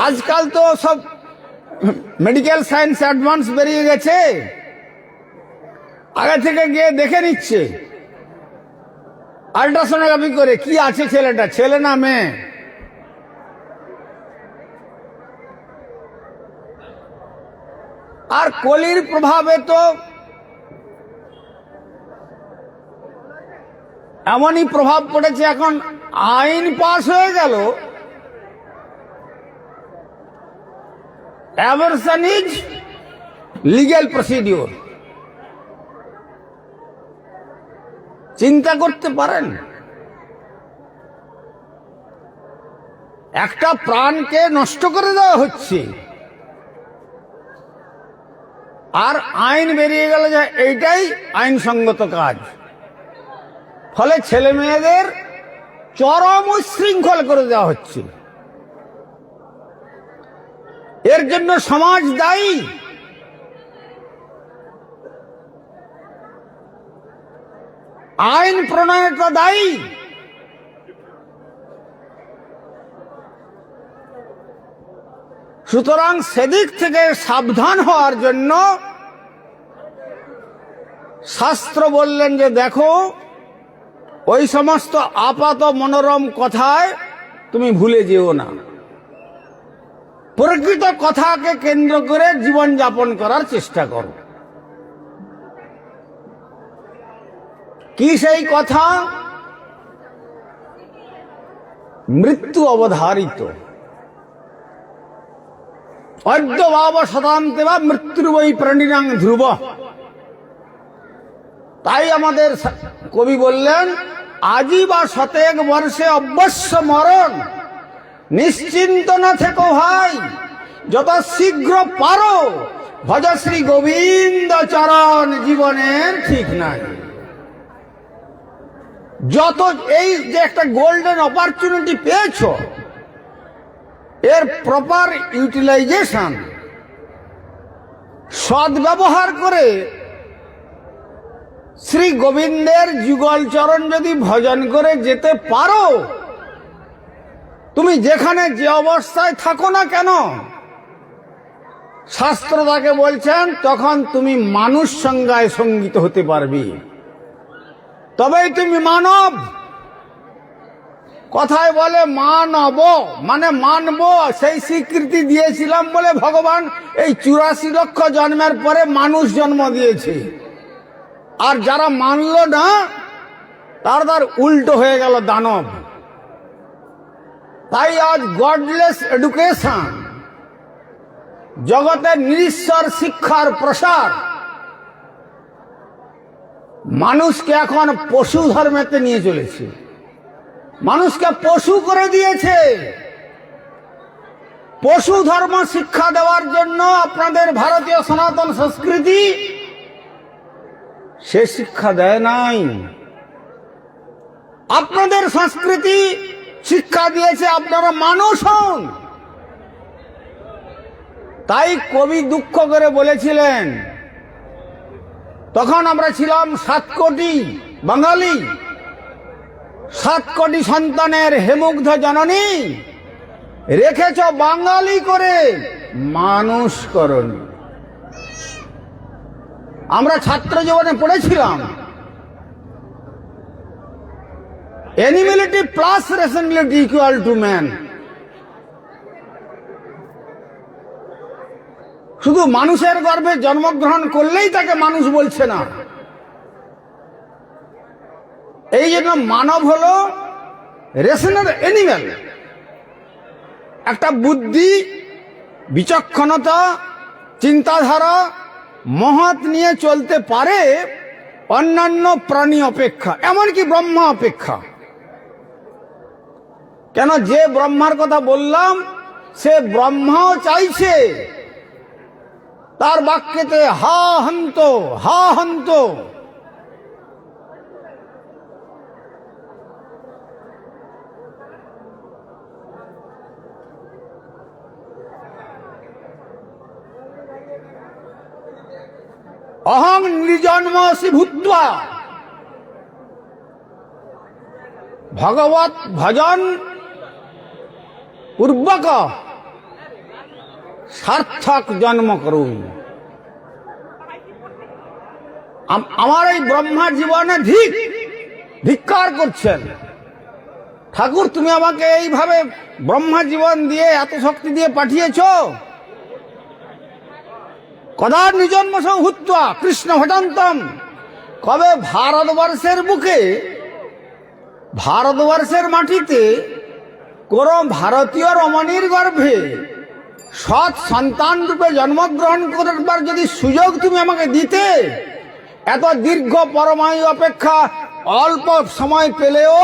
Speaker 1: আজকাল তো সব মেডিকেল সায়েন্স অ্যাডভান্স বেরিয়ে গেছে, আগে থেকে গিয়ে দেখে নিচ্ছে আল্ট্রাসোনোগ্রাফি করে কি আছে ছেলেটা, ছেলে না মেয়ে। আর কলির প্রভাবে তো এমনই প্রভাব পড়েছে, এখন আইন পাস হয়ে গেল, অ্যাবরশন ইজ লিগ্যাল প্রসিডিওর। চিন্তা করতে পারেন, একটা প্রাণকে নষ্ট করে দেওয়া হচ্ছে, আর আইন বেরিয়ে গেল যে এইটাই আইনসঙ্গত কাজ। ফলে ছেলে মেয়েদের চরম উচ্ছৃঙ্খল করে দেওয়া হচ্ছে। এর জন্য সমাজ দায়ী। আইন প্রণয়নটা দায়ী। সুতরাং সেদিক থেকে সাবধান হওয়ার জন্য শাস্ত্র বললেন যে দেখো, ওই সমস্ত আপাত মনোরম কথায় তুমি ভুলে যেও না, প্রকৃত কথাকে কেন্দ্র করে জীবন যাপন করার চেষ্টা করো। কি সেই কথা? মৃত্যু অবধারিত। অদ্য ভাব শতান্তে বা মৃত্যুর বৈ প্রাণীনাং ধ্রুব। তাই আমাদের কবি বললেন, আজি বা শতেক বর্ষে অবশ্য মরণ, নিশ্চিন্ত না থেকো ভাই, যত শীঘ্র পারো ভজ শ্রী গোবিন্দ চরণ, জীবনের ঠিক নাই। যত এই যে একটা গোল্ডেন অপরচুনিটি পেয়েছো, এর প্রপার ইউটিলাইজেশন, সদ্ব্যবহার করে শ্রী গোবিন্দের যুগল চরণ যদি ভজন করে যেতে পারো, তুমি যেখানে যে অবস্থায় থাকো না কেন, শাস্ত্র তাকে বলছেন তখন তুমি মানুষ সংজ্ঞায় সঙ্গীত হতে পারবি, তবেই তুমি মানব। কথায় বলে মানব মানে মানব, সেই স্বীকৃতি দিয়েছিলাম বলে ভগবান এই 84 লক্ষ জন্মের পরে মানুষ জন্ম দিয়েছে। আর যারা মানল না, তার উল্টো হয়ে গেল দানব। তাই আজ গডলেস এডুকেশন, জগতের নিরীশ্বর শিক্ষার প্রসার মানুষকে এখন পশু ধর্মেতে নিয়ে চলেছে, মানুষকে পশু করে দিয়েছে। পশু ধর্ম শিক্ষা দেওয়ার জন্য আপনাদের ভারতীয় সনাতন সংস্কৃতি সে শিক্ষা দেয় নাই। আপনাদের সংস্কৃতি শিক্ষা দিয়েছে আপনারা মানুষ হন। তাই কবি দুঃখ করে বলেছিলেন, তখন আমরা ছিলাম 7 কোটি বাঙালি, 7 কোটি সন্তানের হেমুগ্ধ জননী, রেখেছ বাঙালি করে মানুষ করনি। আমরা ছাত্র জীবনে পড়েছিলাম animality plus rationality equal to man. শুধু মানুষের গর্ভে জন্মগ্রহণ করলেই তাকে মানুষ বলছে না। এই জন্য মানব হলো রেশনাল অ্যানিম্যাল। একটা বুদ্ধি, বিচক্ষণতা, চিন্তাধারা, মহৎ নিয়ে চলতে পারে অন্যান্য প্রাণী অপেক্ষা, এমনকি ব্রহ্মা অপেক্ষা। কেন, যে ব্রহ্মার কথা বললাম সে ব্রহ্মাও চাইছে তার বাক্যেতে হা হন্ত হা হন্ত। অহং নির্জন্মসি ভূত্বা ভগবত ভজন পূর্বক সার্থক জন্ম করুন। আমার এই ব্রহ্মা জীবনে ধিক্কার করছেন। ঠাকুর, তুমি আমাকে এইভাবে ব্রহ্মা জীবন দিয়ে এত শক্তি দিয়ে পাঠিয়েছ, কদা নিজন্মস ভূত্বা কৃষ্ণ ভটন্তম, কবে ভারতবর্ষের বুকে, ভারতবর্ষের মাটিতে কোন ভারতীয় রমণীর গর্ভে সৎ সন্তান রূপে জন্মগ্রহণ করবার যদি সুযোগ তুমি আমাকে দিতে, এত দীর্ঘ পরমায়ু অপেক্ষা অল্প সময় পেলেও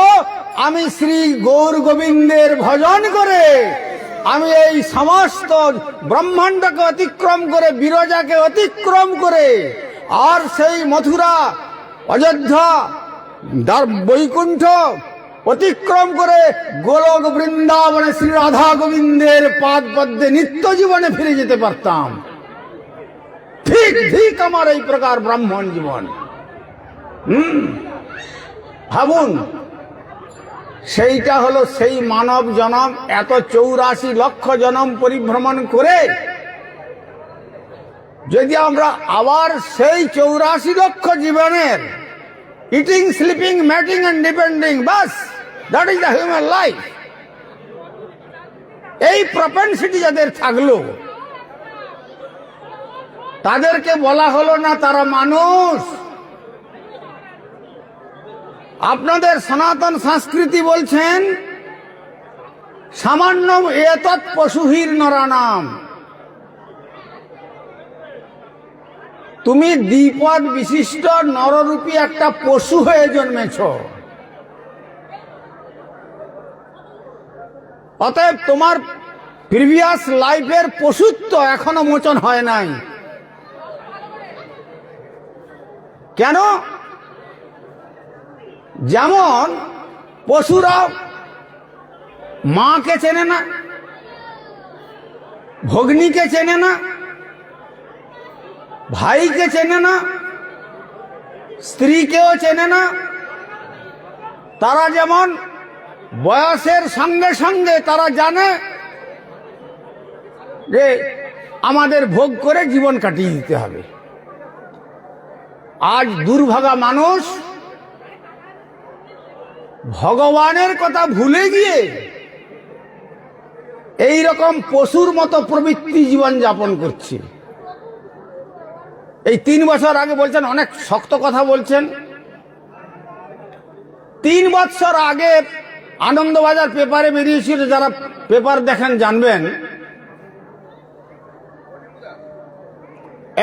Speaker 1: আমি শ্রী গৌর গোবিন্দের ভজন করে আমি এই সমস্ত ব্রহ্মাণ্ডকে অতিক্রম করে, বিরজাকে অতিক্রম করে, আর সেই মথুরা, অযোধ্যা, বৈকুণ্ঠ অতিক্রম করে গোলক বৃন্দাবনে শ্রী রাধা গোবিন্দের পাদ পদ্মে নিত্য জীবনে ফিরে যেতে পারতাম। ঠিক ঠিক আমার এই প্রকার ব্রাহ্মণ জীবন। ভাবুন, সেইটা হলো সেই মানব জনম। এত 84 লক্ষ জনম পরিভ্রমণ করে যদি আমরা আবার সেই 84 লক্ষ জীবনের eating, sleeping, mating and depending, বাস that is the human life, এই প্রপেনসিটি যাদের থাকলো তাদেরকে বলা হলো না তারা মানুষ। আপনাদের সনাতন সংস্কৃতি বলছেন সামান্য এতৎ পশুহীর নরানাম। তুমি দ্বিপদ বিশিষ্ট নররূপী একটা পশু হয়ে জন্মেছ। অতএব তোমার প্রিভিয়াস লাইফের পশুত্ব এখনো মোচন হয় নাই। কেন? যেমন পশুরা মাকে চেনে না, ভগ্নীকে চেনে না, ভাইকে চেনে না, স্ত্রীকেও চেনে না। তারা যেমন বয়সের সঙ্গে সঙ্গে তারা জানে যে আমাদের ভোগ করে জীবন কাটিয়ে দিতে হবে। আজ দুর্ভাগা মানুষ ভগবানের কথা ভুলে গিয়ে এই রকম পশুর মতো প্রবৃত্তি জীবন যাপন করছে। এই 3 বছর আগে বলছেন, অনেক শক্ত কথা বলছেন, 3 বছর আগে আনন্দবাজার পেপারে বেরিয়েছিল, যারা পেপার দেখেন জানবেন,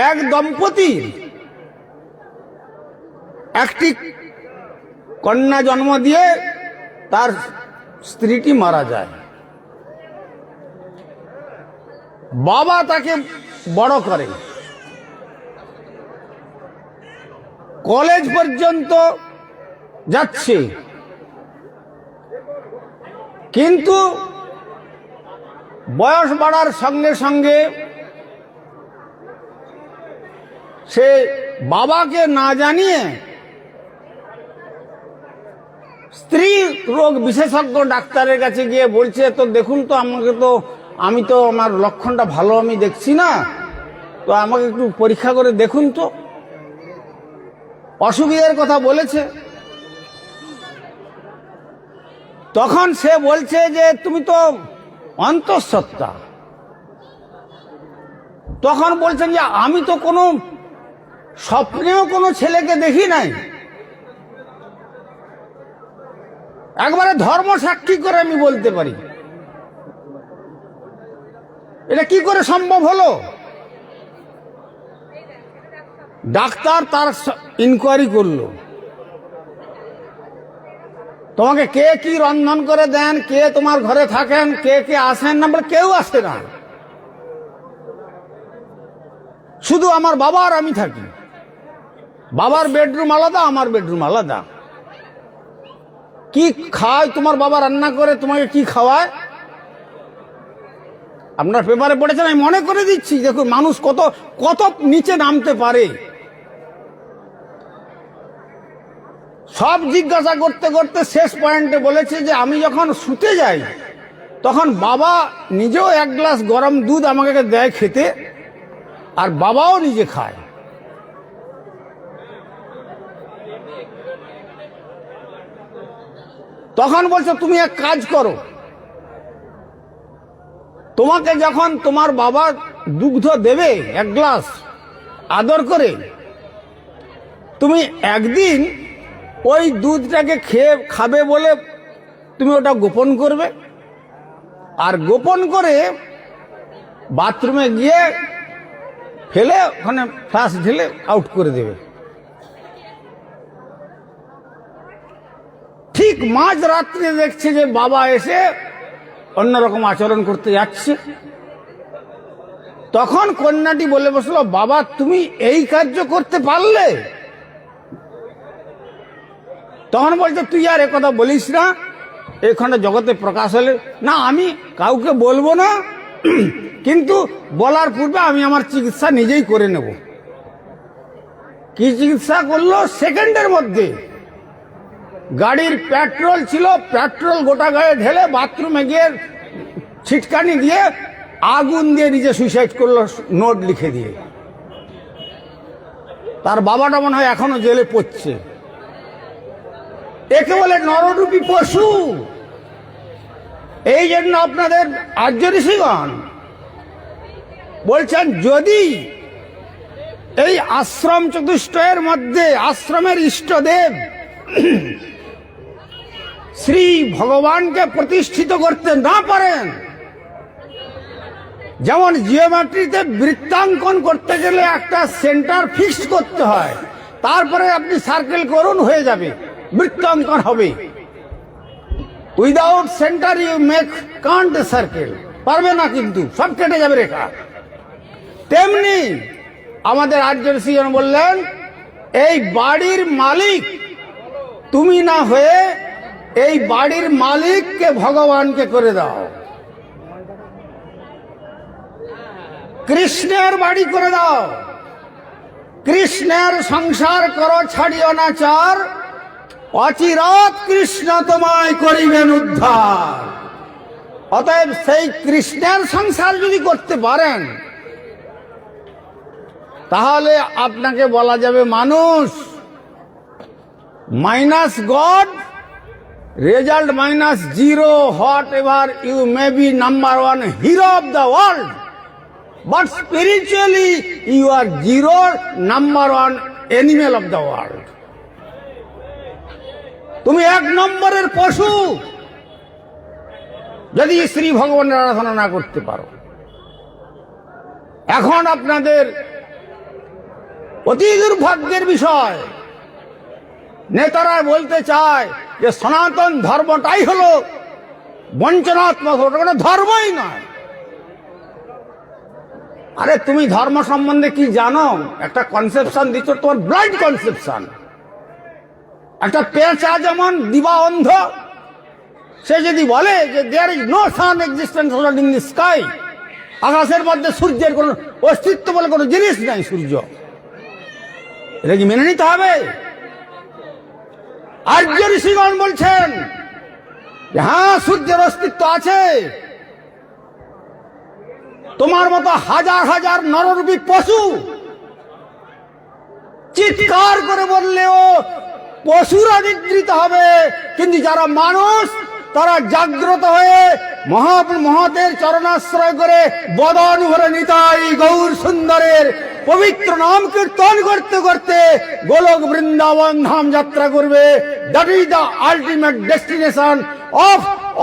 Speaker 1: এক দম্পতির একটি কন্যা জন্ম দিয়ে তার স্ত্রীটি মারা যায়। বাবা তাকে বড় করে, কলেজ পর্যন্ত যাচ্ছে, কিন্তু বয়স বাড়ার সঙ্গে সঙ্গে সে বাবাকে না জানিয়ে স্ত্রী রোগ বিশেষজ্ঞ ডাক্তারের কাছে গিয়ে বলছে, তো দেখুন তো আমি তো আমার লক্ষণটা ভালো আমি দেখছি না, তো আমাকে একটু পরীক্ষা করে দেখুন তো। অসুবিধার কথা বলেছে। তখন সে বলছে যে তুমি তো অন্তঃসত্ত্বা। তখন বলছেন যে আমি তো কোনো স্বপ্নেও কোনো ছেলেকে দেখি নাই, একবারে ধর্ম সাক্ষী করে আমি বলতে পারি। এটা কি করে সম্ভব হলো? ডাক্তার তার ইনকোয়ারি করলো, তোমাকে কে কি রন্ধন করে দেন, কে তোমার ঘরে থাকেন, কে কে আসেন না, বলে কেউ আসে না, শুধু আমার বাবা আর আমি থাকি। বাবার বেডরুম আলাদা, আমার বেডরুম আলাদা। কি খায় তোমার বাবা রান্না করে, তোমাকে কি খাওয়ায়? আপনার পেপারে পড়েছেন, আমি মনে করে দিচ্ছি, দেখুন মানুষ কত কত নিচে নামতে পারে। সব জিজ্ঞাসা করতে করতে শেষ পয়েন্টে বলেছে যে আমি যখন শুতে যাই তখন বাবা নিজেও 1 গ্লাস গরম দুধ আমাকে দেয় খেতে, আর বাবাও নিজে খায়। তখন বলছে তুমি এক কাজ করো, তোমাকে যখন তোমার বাবা দুগ্ধ দেবে 1 গ্লাস আদর করে, তুমি একদিন ওই দুধটাকে খাবে বলে তুমি ওটা গোপন করবে, আর গোপন করে বাথরুমে গিয়ে ফেলে ওখানে ফ্লাশ ঢেলে আউট করে দেবে। ঠিক মাঝ রাত্রে দেখছে যে বাবা এসে অন্যরকম আচরণ করতে যাচ্ছে। তখন কন্যাটি বলে বসলো, বাবা তুমি এই কার্য করতে পারলে? তখন বলছে তুই আর একথা বলিস না, এখানে জগতে প্রকাশ হলে না, আমি কাউকে বলবো না, কিন্তু বলার পূর্বে আমি আমার চিকিৎসা নিজেই করে নেব। কি চিকিৎসা করলো? সেকেন্ডের মধ্যে গাড়ির পেট্রোল ছিল, পেট্রোল গোটা গায়ে ঢেলে বাথরুমে গিয়ে ছিটকানি দিয়ে আগুন দিয়ে নিজে সুইসাইড করলো, নোট লিখে দিয়ে। তার বাবাটা মনে হয় এখনো জেলে পড়ছে। একে বলে নররূপী পশু। এই জন্য আপনাদের আর্য ঋষিগণ বলছেন, যদি এই আশ্রম চতুষ্টয়ের মধ্যে আশ্রমের ইষ্টদেব শ্রী ভগবানকে প্রতিষ্ঠিত করতে না পারেন, যেমন জিওমেট্রিতে বৃত্তাঙ্কন করতে গেলে একটা সেন্টার ফিক্স করতে হয়, তারপরে আপনি সার্কেল করুন হয়ে যাবে, বৃত্তাঙ্কন হবে। Without centre you can't circle, পারবে না, কিন্তু সব কেটে যাবে রেখা। তেমনি আমাদের আর্য ঋষিগণ বললেন, এই বাড়ির মালিক তুমি না হয়ে এই বাড়ির মালিককে ভগবানকে করে দাও, কৃষ্ণের বাড়ি করে দাও, কৃষ্ণের সংসার করো, ছাড়িও না চার, অচিরাত কৃষ্ণ তোমায় করিবেন উদ্ধার। অতএব সেই কৃষ্ণের সংসার যদি করতে পারেন, তাহলে আপনাকে বলা যাবে মানুষ minus God, result -0, whatever you may be number 1 hero of the world, but spiritually you are 0 number 1 animal of the world. তুমি এক নম্বরের পশু যদি শ্রী ভগবানের আরাধনা না করতে পারো। এখন আপনাদের অতি দুর্ভাগ্যের বিষয়, নেতারা বলতে চায় যে সনাতন ধর্মটাই হলো বঞ্চনাত্মক, ওটা কোনো ধর্মই নয়। আরে তুমি ধর্ম সম্বন্ধে কি জানো? একটা কনসেপশন দিচ্ছ, তোমার ব্লাইন্ড কনসেপশন। একটা পেঁচা যেমন দিবা অন্ধ, সে যদি বলে যে there is no sun existence in the sky, আকাশের মধ্যে সূর্যের কোন অস্তিত্ব বলে কোনো জিনিস নাই, সূর্য, এটা কি মেনে নিতে হবে? আর্য ঋষিগণ বলছেন যে হ্যাঁ, সূর্যের অস্তিত্ব আছে। তোমার মতো হাজার হাজার নররূপী পশু চিৎকার করে বললেও পশুরা নিদ্রিত হবে, কিন্তু যারা মানুষ তারা জাগ্রত হয়ে মহতের চরণাশ্রয় করে বদন ভরে নিতাই গৌর সুন্দরের পবিত্র নাম কীর্তন করতে করতে গোলক বৃন্দাবন ধাম যাত্রা করবে। That is the ultimate destination of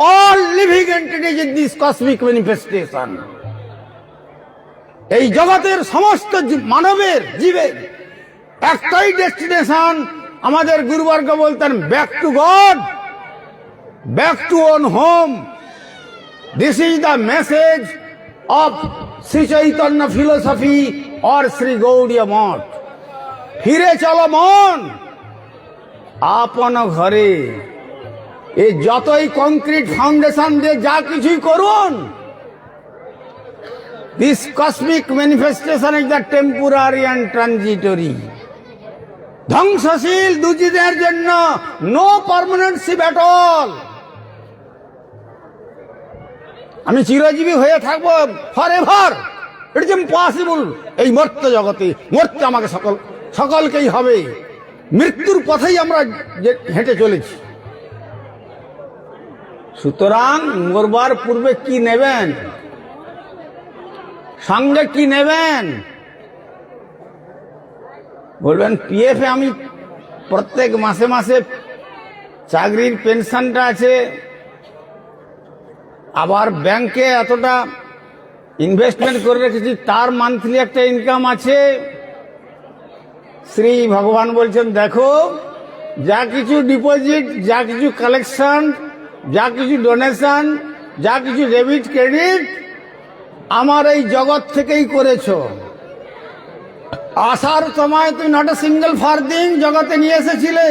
Speaker 1: all living entities in this cosmic manifestation. এই জগতের সমস্ত মানবের জীবের একটাই ডেস্টিনেশন। আমাদের গুরুবর্গ বলতেন back to God, back to own home. This is the message of Shri Chaitanya philosophy or Shri Gaudiya Math. ফিরে চলো মন আপন ঘরে। এই যতই কংক্রিট ফাউন্ডেশন দিয়ে যা কিছুই করুন, this cosmic manifestation is the temporary and transitory. ধ্বংসশীল দুজিদের জন্য নো পার্মানেন্টশিপ এট অল। আমি চিরজীবী হয়ে থাকবো for ever, it is impossible. এই মর্ত জগতে মরতে আমাকে সকলকেই হবে। মৃত্যুর পথেই আমরা হেঁটে চলেছি। সুতরাং মরবার পূর্বে কি নেবেন, সঙ্গে কি নেবেন? বলবেন পিএফ এ আমি প্রত্যেক মাসে মাসে চাকরির পেনশনটা আছে, আবার ব্যাংকে এতটা ইনভেস্টমেন্ট করে রেখেছি, তার মান্থলি একটা ইনকাম আছে। শ্রী ভগবান বলছেন দেখো, যা কিছু ডিপোজিট, যা কিছু কালেকশন, যা কিছু ডোনেশন, যা কিছু ডেবিট ক্রেডিট আমার এই জগৎ থেকেই করেছ। আসার সময় তুমি নট এ সিঙ্গেল ফার্দিং জগতে নিয়ে এসেছিলে।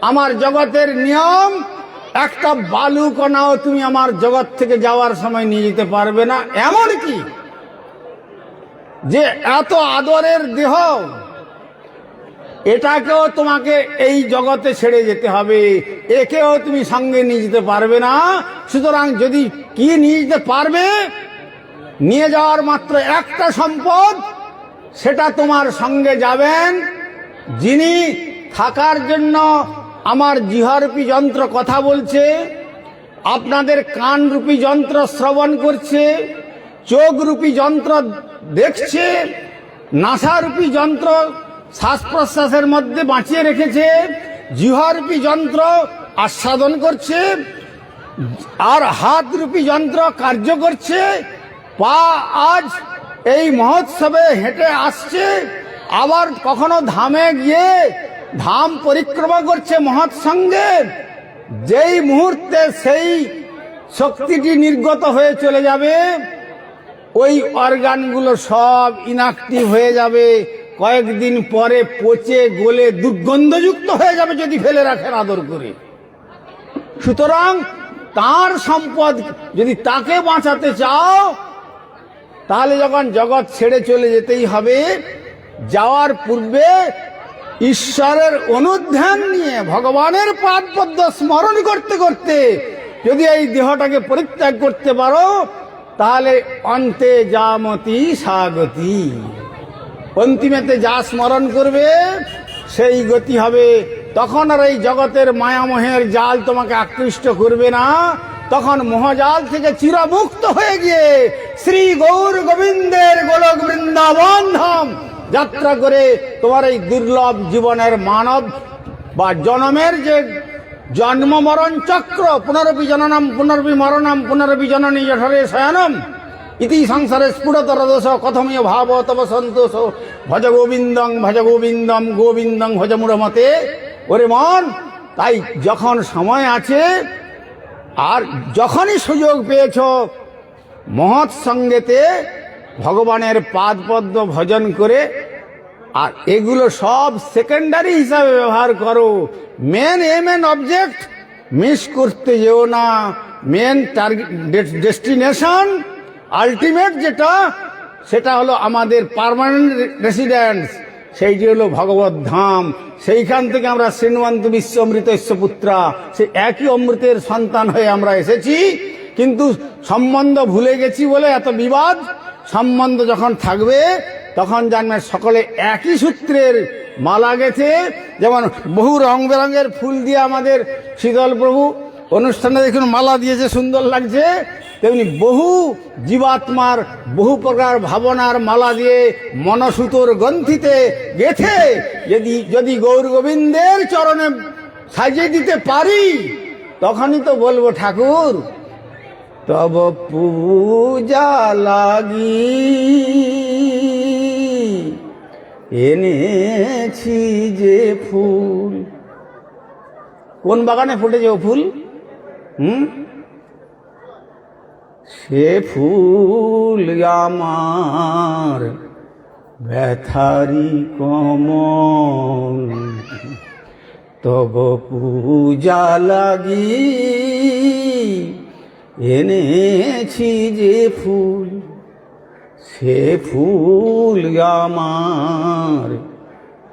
Speaker 1: আমার জগতের নিয়ম, একটা বালু কণাও তুমি আমার জগৎ থেকে যাওয়ার সময় নিয়ে যেতে পারবে না। এমন কি যে এত আদরের দেহ, এটাকেও তোমাকে এই জগতে ছেড়ে যেতে হবে, একেও তুমি সঙ্গে নিয়ে যেতে পারবে না। সুতরাং যদি কি নিয়ে যেতে পারবে, নিয়ে যাওয়ার মাত্র একটা সম্পদ, সেটা তোমার সঙ্গে যাবেন যিনি থাকার জন্য আমার জিহ্বারূপী যন্ত্র কথা বলছে, আপনাদের কানরূপী যন্ত্র শ্রবণ করছে, চোখরূপী যন্ত্র দেখছে, নাসারূপী যন্ত্র শ্বাস প্রশ্বাসের মধ্যে বাঁচিয়ে রেখেছে, জিহ্বারূপী যন্ত্র আস্বাদন করছে, আর হাতরূপী যন্ত্র কার্য করছে। পা আজ এই মহোৎসবে হেঁটে আসছে, আবার কখনো ধামে গিয়ে ধাম পরিক্রমা করছে মহৎ সঙ্গে। যেই মুহূর্তে সেই শক্তিটি নির্গত হয়ে চলে যাবে, ওই অর্গানগুলো সব ইনঅ্যাক্টিভ হয়ে যাবে। কয়েকদিন পরে পচে গলে দুর্গন্ধযুক্ত হয়ে যাবে যদি ফেলে রাখেন আদর করে। সুতরাং তার সম্পদ যদি তাকে বাঁচাতে চাও, তাহলে যখন জগৎ ছেড়ে চলে যেতেই হবে, যাওয়ার পূর্বে ঈশ্বরের অনুধ্যান নিয়ে ভগবানের পাদপদ্ম স্মরণ করতে করতে যদি এই দেহটাকে পরিত্যাগ করতে পারো, তাহলে অন্তে যামতি স্বাগতি। অন্তিমেতে যা স্মরণ করবে সেই গতি হবে। তখন আর এই জগতের মায়ামোহের জাল তোমাকে আকৃষ্ট করবে না। তখন মোহজাল থেকে চিরমুক্ত হয়ে গিয়ে শ্রী গৌর গোবিন্দের গোলক বৃন্দাবন ধাম যাত্রা করে তোমার এই দুর্লভ জীবনের মানব বা জনমের যে জন্ম মরণ চক্র, পুনরপি জননম পুনরপি মরণম পুনরপি জননী জঠরে শয়নম ইতি সংসারে স্ফুটতর দোষ কথমীয় ভাব তব সন্তোষ ভজ গোবিন্দং গোবিন্দং ভজ মূঢ়মতে। ওরে মন, তাই যখন সময় আছে আর যখনই সুযোগ পেয়েছ মহৎ সঙ্গেতে ভগবানের পাদ পদ্ম ভজন করে, আর এগুলো সব সেকেন্ডারি হিসাবে ব্যবহার করো, main aim and object miss করতে যেও না। মেন টার্গেট ডেস্টিনেশন আলটিমেট যেটা, সেটা হলো আমাদের পার্মানেন্ট রেসিডেন্স, সেইটি হলো ভগবত ধাম। সেইখান থেকে আমরা শ্রীমন্ত বিশ্ব অমৃতস্য পুত্রা, সে একই অমৃতের সন্তান হয়ে আমরা এসেছি, কিন্তু সম্বন্ধ ভুলে গেছি বলে এত বিবাদ। সম্বন্ধ যখন থাকবে তখন জানবেন সকলে একই সূত্রের মালা গেছে। যেমন বহু রং বেরঙের ফুল দিয়ে আমাদের শীতল প্রভু অনুষ্ঠানে দেখুন মালা দিয়েছে, সুন্দর লাগছে। তেমনি বহু জীবাত্মার বহু প্রকার ভাবনার মালা দিয়ে মনসুতোর গ্রন্থিতে গেথে যদি গৌর গোবিন্দের চরণে সাজিয়ে দিতে পারি, তখনই তো বলবো ঠাকুর তব পূজা লাগি এনেছি যে ফুল। কোন বাগানে ফুটেছে ও ফুল? সে ফুল আমার ব্যথারি কমল, তব পূজা লাগি এনেছি যে ফুল। সে ফুল আমার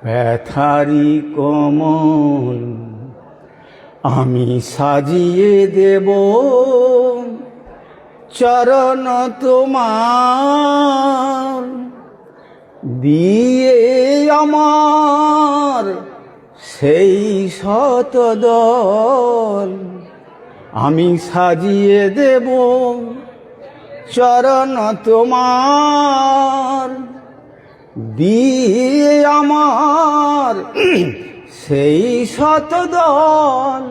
Speaker 1: ব্যথারি কমল, আমি সাজিয়ে দেব চরণ তোমার, দিয়ে আমার সেই শতদল। আমি সাজিয়ে দেব চরণ তোমার, দিয়ে আমার সেই শতদল।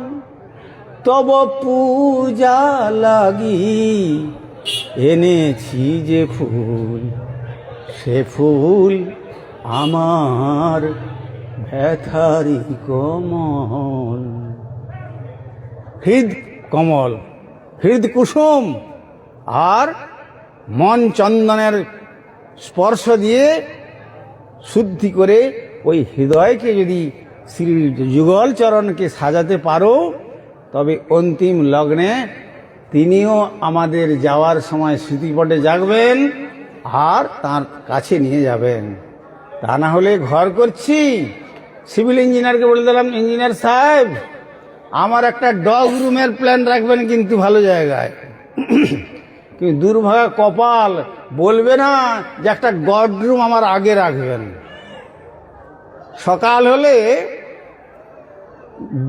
Speaker 1: তব পূজা লাগি এনেছি যে ফুল, সে ফুল আমার ব্যথারি কমল। হৃদ কমল, হৃদ কুসুম আর মন চন্দনের স্পর্শ দিয়ে শুদ্ধি করে ওই হৃদয়কে যদি শ্রী যুগল চরণকে সাজাতে পারো, তবে অন্তিম লগ্নে তিনিও আমাদের যাওয়ার সময় স্মৃতিপটে জাগবেন আর তার কাছে নিয়ে যাবেন। তা না হলে ঘর করছি, সিভিল ইঞ্জিনিয়ারকে বলে দিলাম, ইঞ্জিনিয়ার সাহেব আমার একটা ডগ রুমের প্ল্যান রাখবেন কিন্তু ভালো জায়গায়। কিন্তু দুর্ভাগা কপাল, বলবে না যে একটা গড রুম আমার আগে রাখবেন। সকাল হলে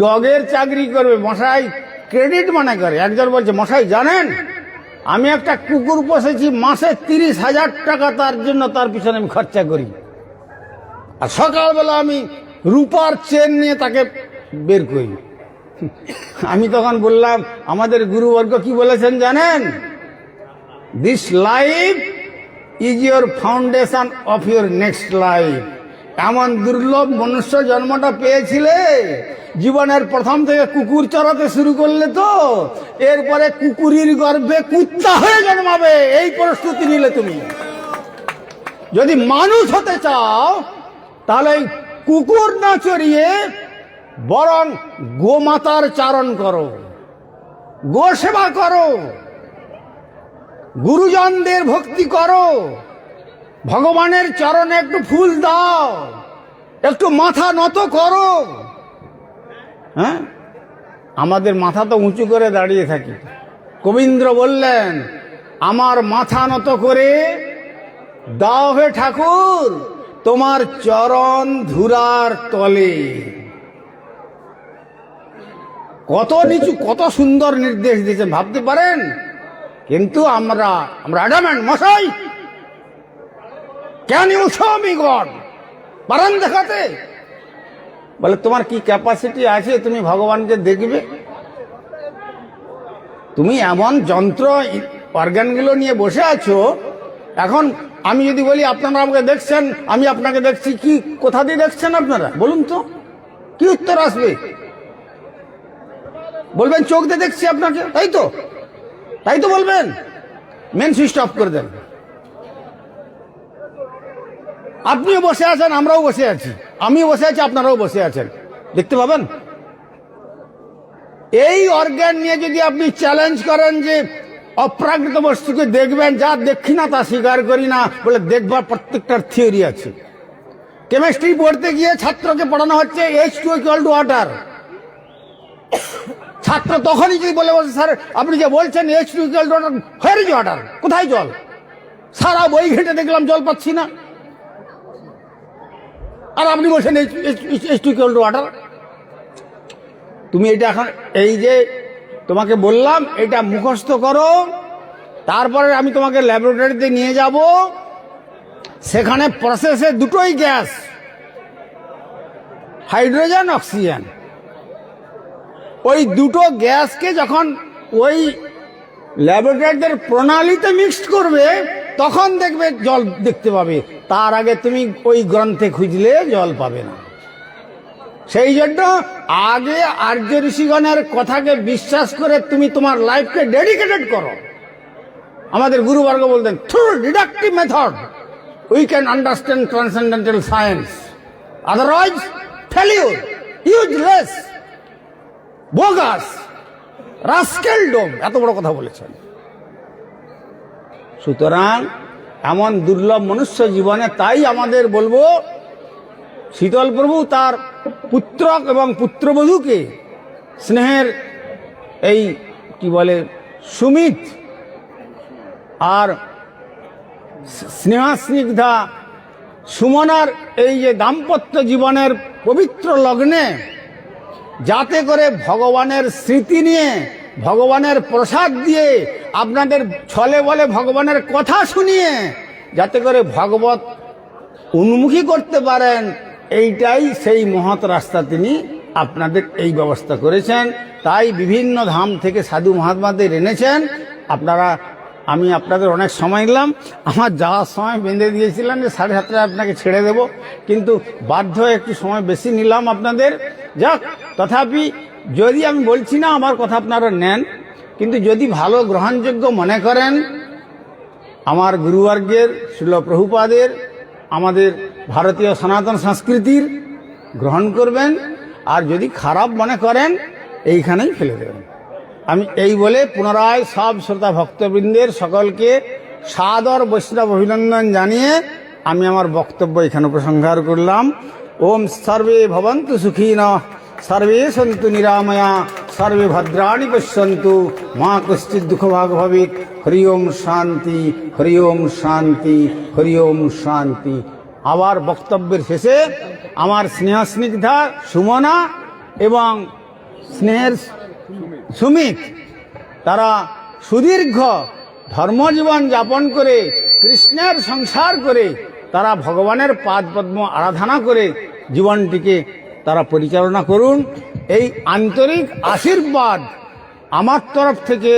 Speaker 1: ডগের চাকরি করবে মশাই, ক্রেডিট মনে করে। একজন বলছে, মশাই জানেন আমি একটা কুকুর পোষেছি, মাসে 30,000 টাকা তার জন্য, তার পিছনে আমি খরচা করি। আর সকালবেলা আমি রূপার চেন নিয়ে তাকে বের করি। আমি তখন বললাম, আমাদের গুরুবর্গ কি বলেছেন জানেন? This life is your foundation of your next life. এমন দুর্লভ মনুষ্য জন্মটা পেয়েছিলে, জীবনের প্রথম থেকে কুকুর চড়াতে শুরু করলে তো এরপরে কুকুরির গর্ভে কুত্তা হয়ে জন্মাবে, এই প্রস্তুতি নিলে তুমি। যদি মানুষ হতে চাও তাহলে কুকুর না চড়িয়ে বরং গোমাতার চারণ করো, গো সেবা করো, গুরুজনদের ভক্তি করো, ভগবানের চরণে একটু ফুল দাও, একটু মাথা নত করো। হ্যাঁ, আমাদের মাথা তো উঁচু করে দাঁড়িয়ে থাকি। কবীন্দ্র বললেন, আমার মাথা নত করে দাও হে ঠাকুর তোমার চরণ ধুরার তলে। কত নিচু, কত সুন্দর নির্দেশ দিয়েছেন ভাবতে পারেন। কিন্তু আমরা অ্যাডামেন্ট, মশাই can you show me God, পারেন দেখাতে? বলে তোমার কি ক্যাপাসিটি আছে তুমি ভগবানকে দেখবে? তুমি এমন যন্ত্র অর্গানগুলো নিয়ে বসে আছো। এখন আমি যদি বলি আপনারা আমাকে দেখছেন, আমি আপনাকে দেখছি, কি কোথা দিয়ে দেখছেন আপনারা বলুন তো? কি উত্তর আসবে? বলবেন চোখ দিয়ে দেখছি আপনাকে, তাই তো? তাই তো বলবেন। মেন সুইচ অফ করে দেন। আপনিও বসে আছেন, আমরাও বসে আছি, আমিও বসে আছি, আপনারাও বসে আছেন, দেখতে পাবেন। এই অর্গান নিয়ে যদি আপনি চ্যালেঞ্জ করেন যে অপ্রাকৃত বস্তুকে দেখবেন, যা দেখি না তা স্বীকার করি না, বলে দেখবার প্রত্যেকটার থিওরি আছে। কেমিস্ট্রি পড়তে গিয়ে ছাত্রকে পড়ানো হচ্ছে H2 = ওয়াটার। ছাত্র তখনই যদি বলে বলছে স্যার আপনি যে বলছেন H2 = water, where is water, কোথায় জল? সারা বই ঘেঁটে দেখলাম জল পাচ্ছি না, আর আপনি বলছেন H2 = ওয়াটার। তুমি এটা এখন এই যে তোমাকে বললাম এটা মুখস্থ করো, তারপরে আমি তোমাকে ল্যাবরেটরিতে নিয়ে যাব। সেখানে প্রসেসে দুটোই গ্যাস, হাইড্রোজেন অক্সিজেন। ওই দুটো গ্যাসকে যখন ওই ল্যাবরেটরিদের প্রণালীতে মিক্সড করবে তখন দেখবে জল দেখতে পাবে। তার আগে তুমি ওই গ্রন্থে খুঁজলে জল পাবে না। সেই জন্য আগে আর্য ঋষিগণের কথাকে বিশ্বাস করে তুমি তোমার লাইফকে ডেডিকেটেড করো। আমাদের গুরুবর্গ বলতেন through deductive method we can understand transcendental science, otherwise failure, useless, bogus, rascaldom, এত বড় কথা বলেছেন। সুতরাং এমন দুর্লভ মনুষ্য জীবনে তাই আমাদের বলবো শীতল প্রভু তার পুত্র এবং পুত্রবধূকে স্নেহের এই কি বলে সুমিত আর স্নেহাস্নিগ্ধা সুমনার এই যে দাম্পত্য জীবনের পবিত্র লগ্নে যাতে করে ভগবানের স্মৃতি নিয়ে, ভগবানের প্রসাদ দিয়ে, আপনাদের ছলে বলে ভগবানের কথা শুনিয়ে যাতে করে ভগবত উন্মুখী করতে পারেন, এইটাই সেই মহৎ রাস্তা। তিনি আপনাদের এই ব্যবস্থা করেছেন। তাই বিভিন্ন ধাম থেকে সাধু মহাত্মাদের এনেছেন। আমি আপনাদের অনেক সময় নিলাম। আমার যাওয়ার সময় বেঁধে দিয়েছিলাম যে 7:30 আপনাকে ছেড়ে দেব, কিন্তু বাধ্য হয়ে একটু সময় বেশি নিলাম আপনাদের। যাক, তথাপি যদি আমি বলছি না আমার কথা আপনারা নেন, কিন্তু যদি ভালো গ্রহণযোগ্য মনে করেন আমার গুরুবর্গের, শ্রীল প্রভুপাদের, আমাদের ভারতীয় সনাতন সংস্কৃতির গ্রহণ করবেন, আর যদি খারাপ মনে করেন এইখানেই ফেলে দেবেন। আমি এই বলে পুনরায় সব শ্রোতা ভক্তবৃন্দের সকলকে সাদর বৈষ্ণব অভিনন্দন জানিয়ে আমি আমার বক্তব্য এখানে উপসংহার করলাম। ওম সর্বে ভবন্তু সুখিনঃ, সর্বে সন্তু নিরাময়া, সর্বে ভদ্রাণি পশ্যন্তু, মা কশ্চিৎ দুঃখভাগ ভবেৎ। হরি ওম শান্তি, হরি ওম শান্তি, হরি ওম শান্তি। আবার বক্তব্যের শেষে আমার স্নেহস্নিগ্ধা সুমনা এবং স্নেহের সুমিত তারা সুদীর্ঘ ধর্মজীবন যাপন করে কৃষ্ণের সংসার করে তারা ভগবানের পাদপদ্ম আরাধনা করে জীবনটিকে তারা পরিচালনা করুন। এই আন্তরিক আশীর্বাদ আমার তরফ থেকে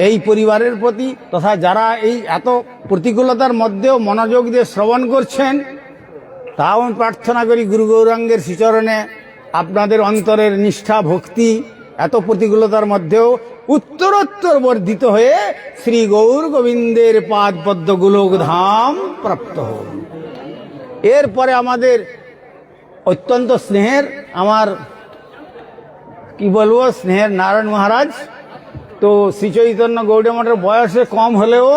Speaker 1: এই পরিবারের প্রতি, তথা যারা এই এত প্রতিকূলতার মধ্যেও মনোযোগ দিয়ে শ্রবণ করছেন, তাও আমি প্রার্থনা করি গুরু গৌরাঙ্গের শ্রীচরণে আপনাদের অন্তরের নিষ্ঠা ভক্তি এত প্রতিকূলতার মধ্যেও উত্তরোত্তর বর্ধিত হয়ে শ্রী গৌর গোবিন্দের পাদপদ্ম গোলক ধাম প্রাপ্ত হোক। এরপরে আমাদের অত্যন্ত স্নেহের, আমার কি বলবো, স্নেহের নারায়ণ মহারাজ। তো শ্রী চৈতন্য গৌড়ীয় মঠের বয়সে কম হলেও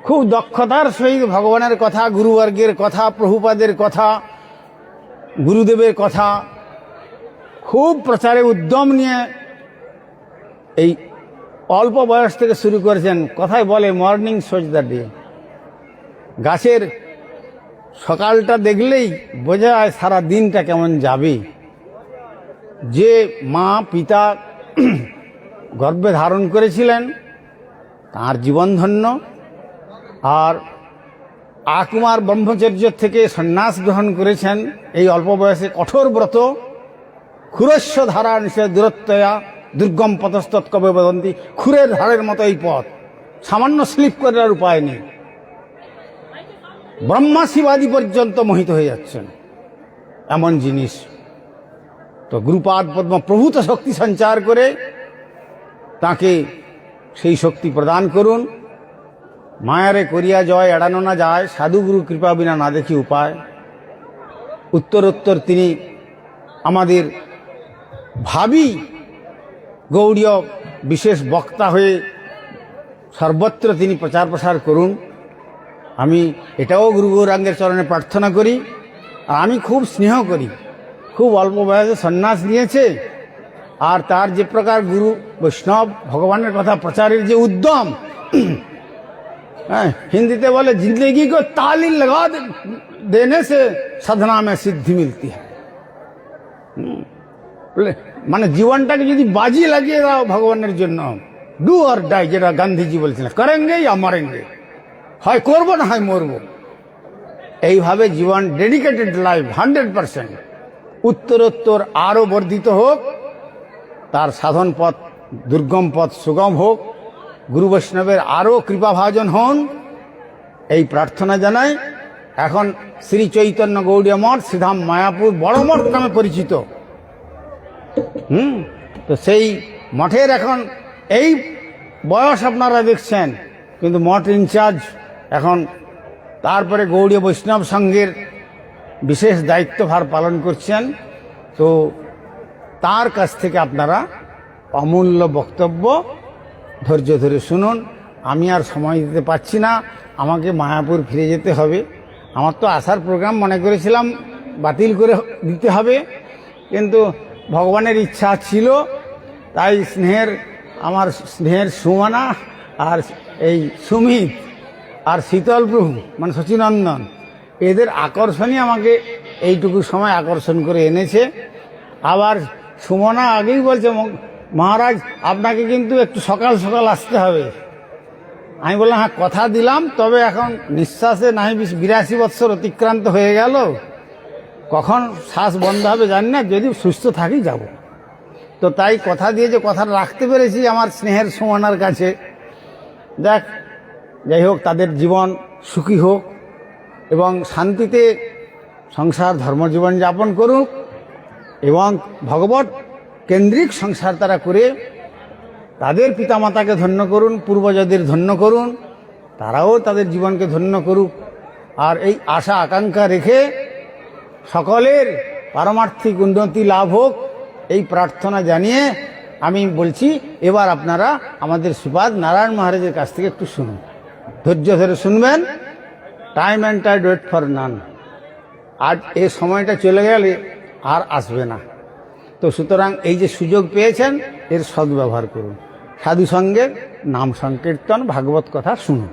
Speaker 1: খুব দক্ষতার সহিত ভগবানের কথা, গুরুবর্গের কথা, প্রভুপাদের কথা, গুরুদেবের কথা খুব প্রচারে উদ্যম নিয়ে এই অল্প বয়স থেকে শুরু করেছেন। কথায় বলে মর্নিং সোজ দ্য ডে। গাছের সকালটা দেখলেই বোঝা যায় সারা দিনটা কেমন যাবে। যে মা পিতা গর্ভে ধারণ করেছিলেন তার জীবন ধন্য, আর আকুমার ব্রহ্মচর্য থেকে সন্ন্যাস গ্রহণ করেছেন, এই অল্প বয়সে কঠোর ব্রত, ক্ষুরস্য ধারা নিষেধ দূরত্বয়া দুর্গম পথস্তৎ কবে বদন্তি, খুরের ধারের মতো এই পথ, সামান্য স্লিপ করার উপায় নেই। ব্রহ্মা শিবাদি পর্যন্ত মোহিত হয়ে যাচ্ছেন, এমন জিনিস। তো গুরুপাদ পদ্ম প্রভূত শক্তি সঞ্চার করে তাকে সেই শক্তি প্রদান করুন। মায়ারে করিয়া জয় এড়ানো না যায়, সাধুগুরু কৃপা বিনা না দেখি উপায়। উত্তরোত্তর তিনি আমাদের ভাবি গৌড়ীয় বিশেষ বক্তা হয়ে সর্বত্র তিনি প্রচার প্রসার করুন। আমি এটাও গুরু গৌরাঙ্গের চরণে প্রার্থনা করি। আর আমি খুব স্নেহ করি, খুব অল্প বয়সে সন্ন্যাস নিয়েছে, আর তার যে প্রকার গুরু বৈষ্ণব ভগবানের কথা প্রচারের যে উদ্যম, হ্যাঁ, হিন্দিতে বলে জিন্দগি কো তালি লাগা দেনে সে সাধনা মে সিদ্ধি মিলতি হ্যায়। মানে জীবনটাকে যদি বাজি লাগিয়ে দাও ভগবানের জন্য, ডু অর ডাই, যেটা গান্ধীজি বলছিলেন, করেঙ্গে ইয়া মরেঙ্গে, হয় করবো না হয় মরবো, এইভাবে জীবন ডেডিকেটেড লাইফ 100%। উত্তরোত্তর আরও বর্ধিত হোক, তার সাধন পথ দুর্গম পথ সুগম হোক, গুরু বৈষ্ণবের আরও কৃপাভাজন হন, এই প্রার্থনা জানাই। এখন শ্রী চৈতন্য গৌড়ীয় মঠ শ্রীধাম মায়াপুর বড় মঠ নামে পরিচিত। তো সেই মঠের এখন এই বয়স আপনারা দেখছেন, কিন্তু মঠ ইনচার্জ এখন, তারপরে গৌড়ীয় বৈষ্ণব সংঘের বিশেষ দায়িত্বভার পালন করছেন। তো তার কাছ থেকে আপনারা অমূল্য বক্তব্য ধৈর্য ধরে শুনুন। আমি আর সময় দিতে পারছি না, আমাকে মায়াপুর ফিরে যেতে হবে। আমার তো আসার প্রোগ্রাম মনে করেছিলাম বাতিল করে দিতে হবে, কিন্তু ভগবানের ইচ্ছা ছিল। তাই আমার স্নেহের সুমনা আর এই সুমিত আর শীতল প্রভু মানে শচীনন্দন, এদের আকর্ষণই আমাকে এইটুকু সময় আকর্ষণ করে এনেছে। আবার সুমনা আগেই বলছে, মহারাজ আপনাকে কিন্তু একটু সকাল সকাল আসতে হবে। আমি বললাম হ্যাঁ কথা দিলাম, তবে এখন নিঃশ্বাসে নাই 82 বৎসর অতিক্রান্ত হয়ে গেল, কখন শ্বাস বন্ধ হবে জানি না, যদি সুস্থ থাকি যাব। তো তাই কথা দিয়ে যে কথা রাখতে পেরেছি আমার স্নেহের সুমনার কাছে, দেখ যাই হোক, তাদের জীবন সুখী হোক এবং শান্তিতে সংসার ধর্মজীবন যাপন করুক, এবং ভগবত কেন্দ্রিক সংসার তারা করে তাদের পিতামাতাকে ধন্য করুন, পূর্বজদের ধন্য করুন, তারাও তাদের জীবনকে ধন্য করুক। আর এই আশা আকাঙ্ক্ষা রেখে সকলের পারমার্থিক উন্নতি লাভ হোক, এই প্রার্থনা জানিয়ে আমি বলছি, এবার আপনারা আমাদের শ্রীপাদ নারায়ণ মহারাজের কাছ থেকে একটু শুনুন, ধৈর্য ধরে শুনবেন। Time and tide wait for none. আজ এই সময়টা চলে গেলে আর আসবে না। তো সুতরাং এই যে সুযোগ পেয়েছেন, এর সদ্ব্যবহার করুন। সাধু সঙ্গের নাম সংকীর্তন, ভাগবত কথা শুনুন।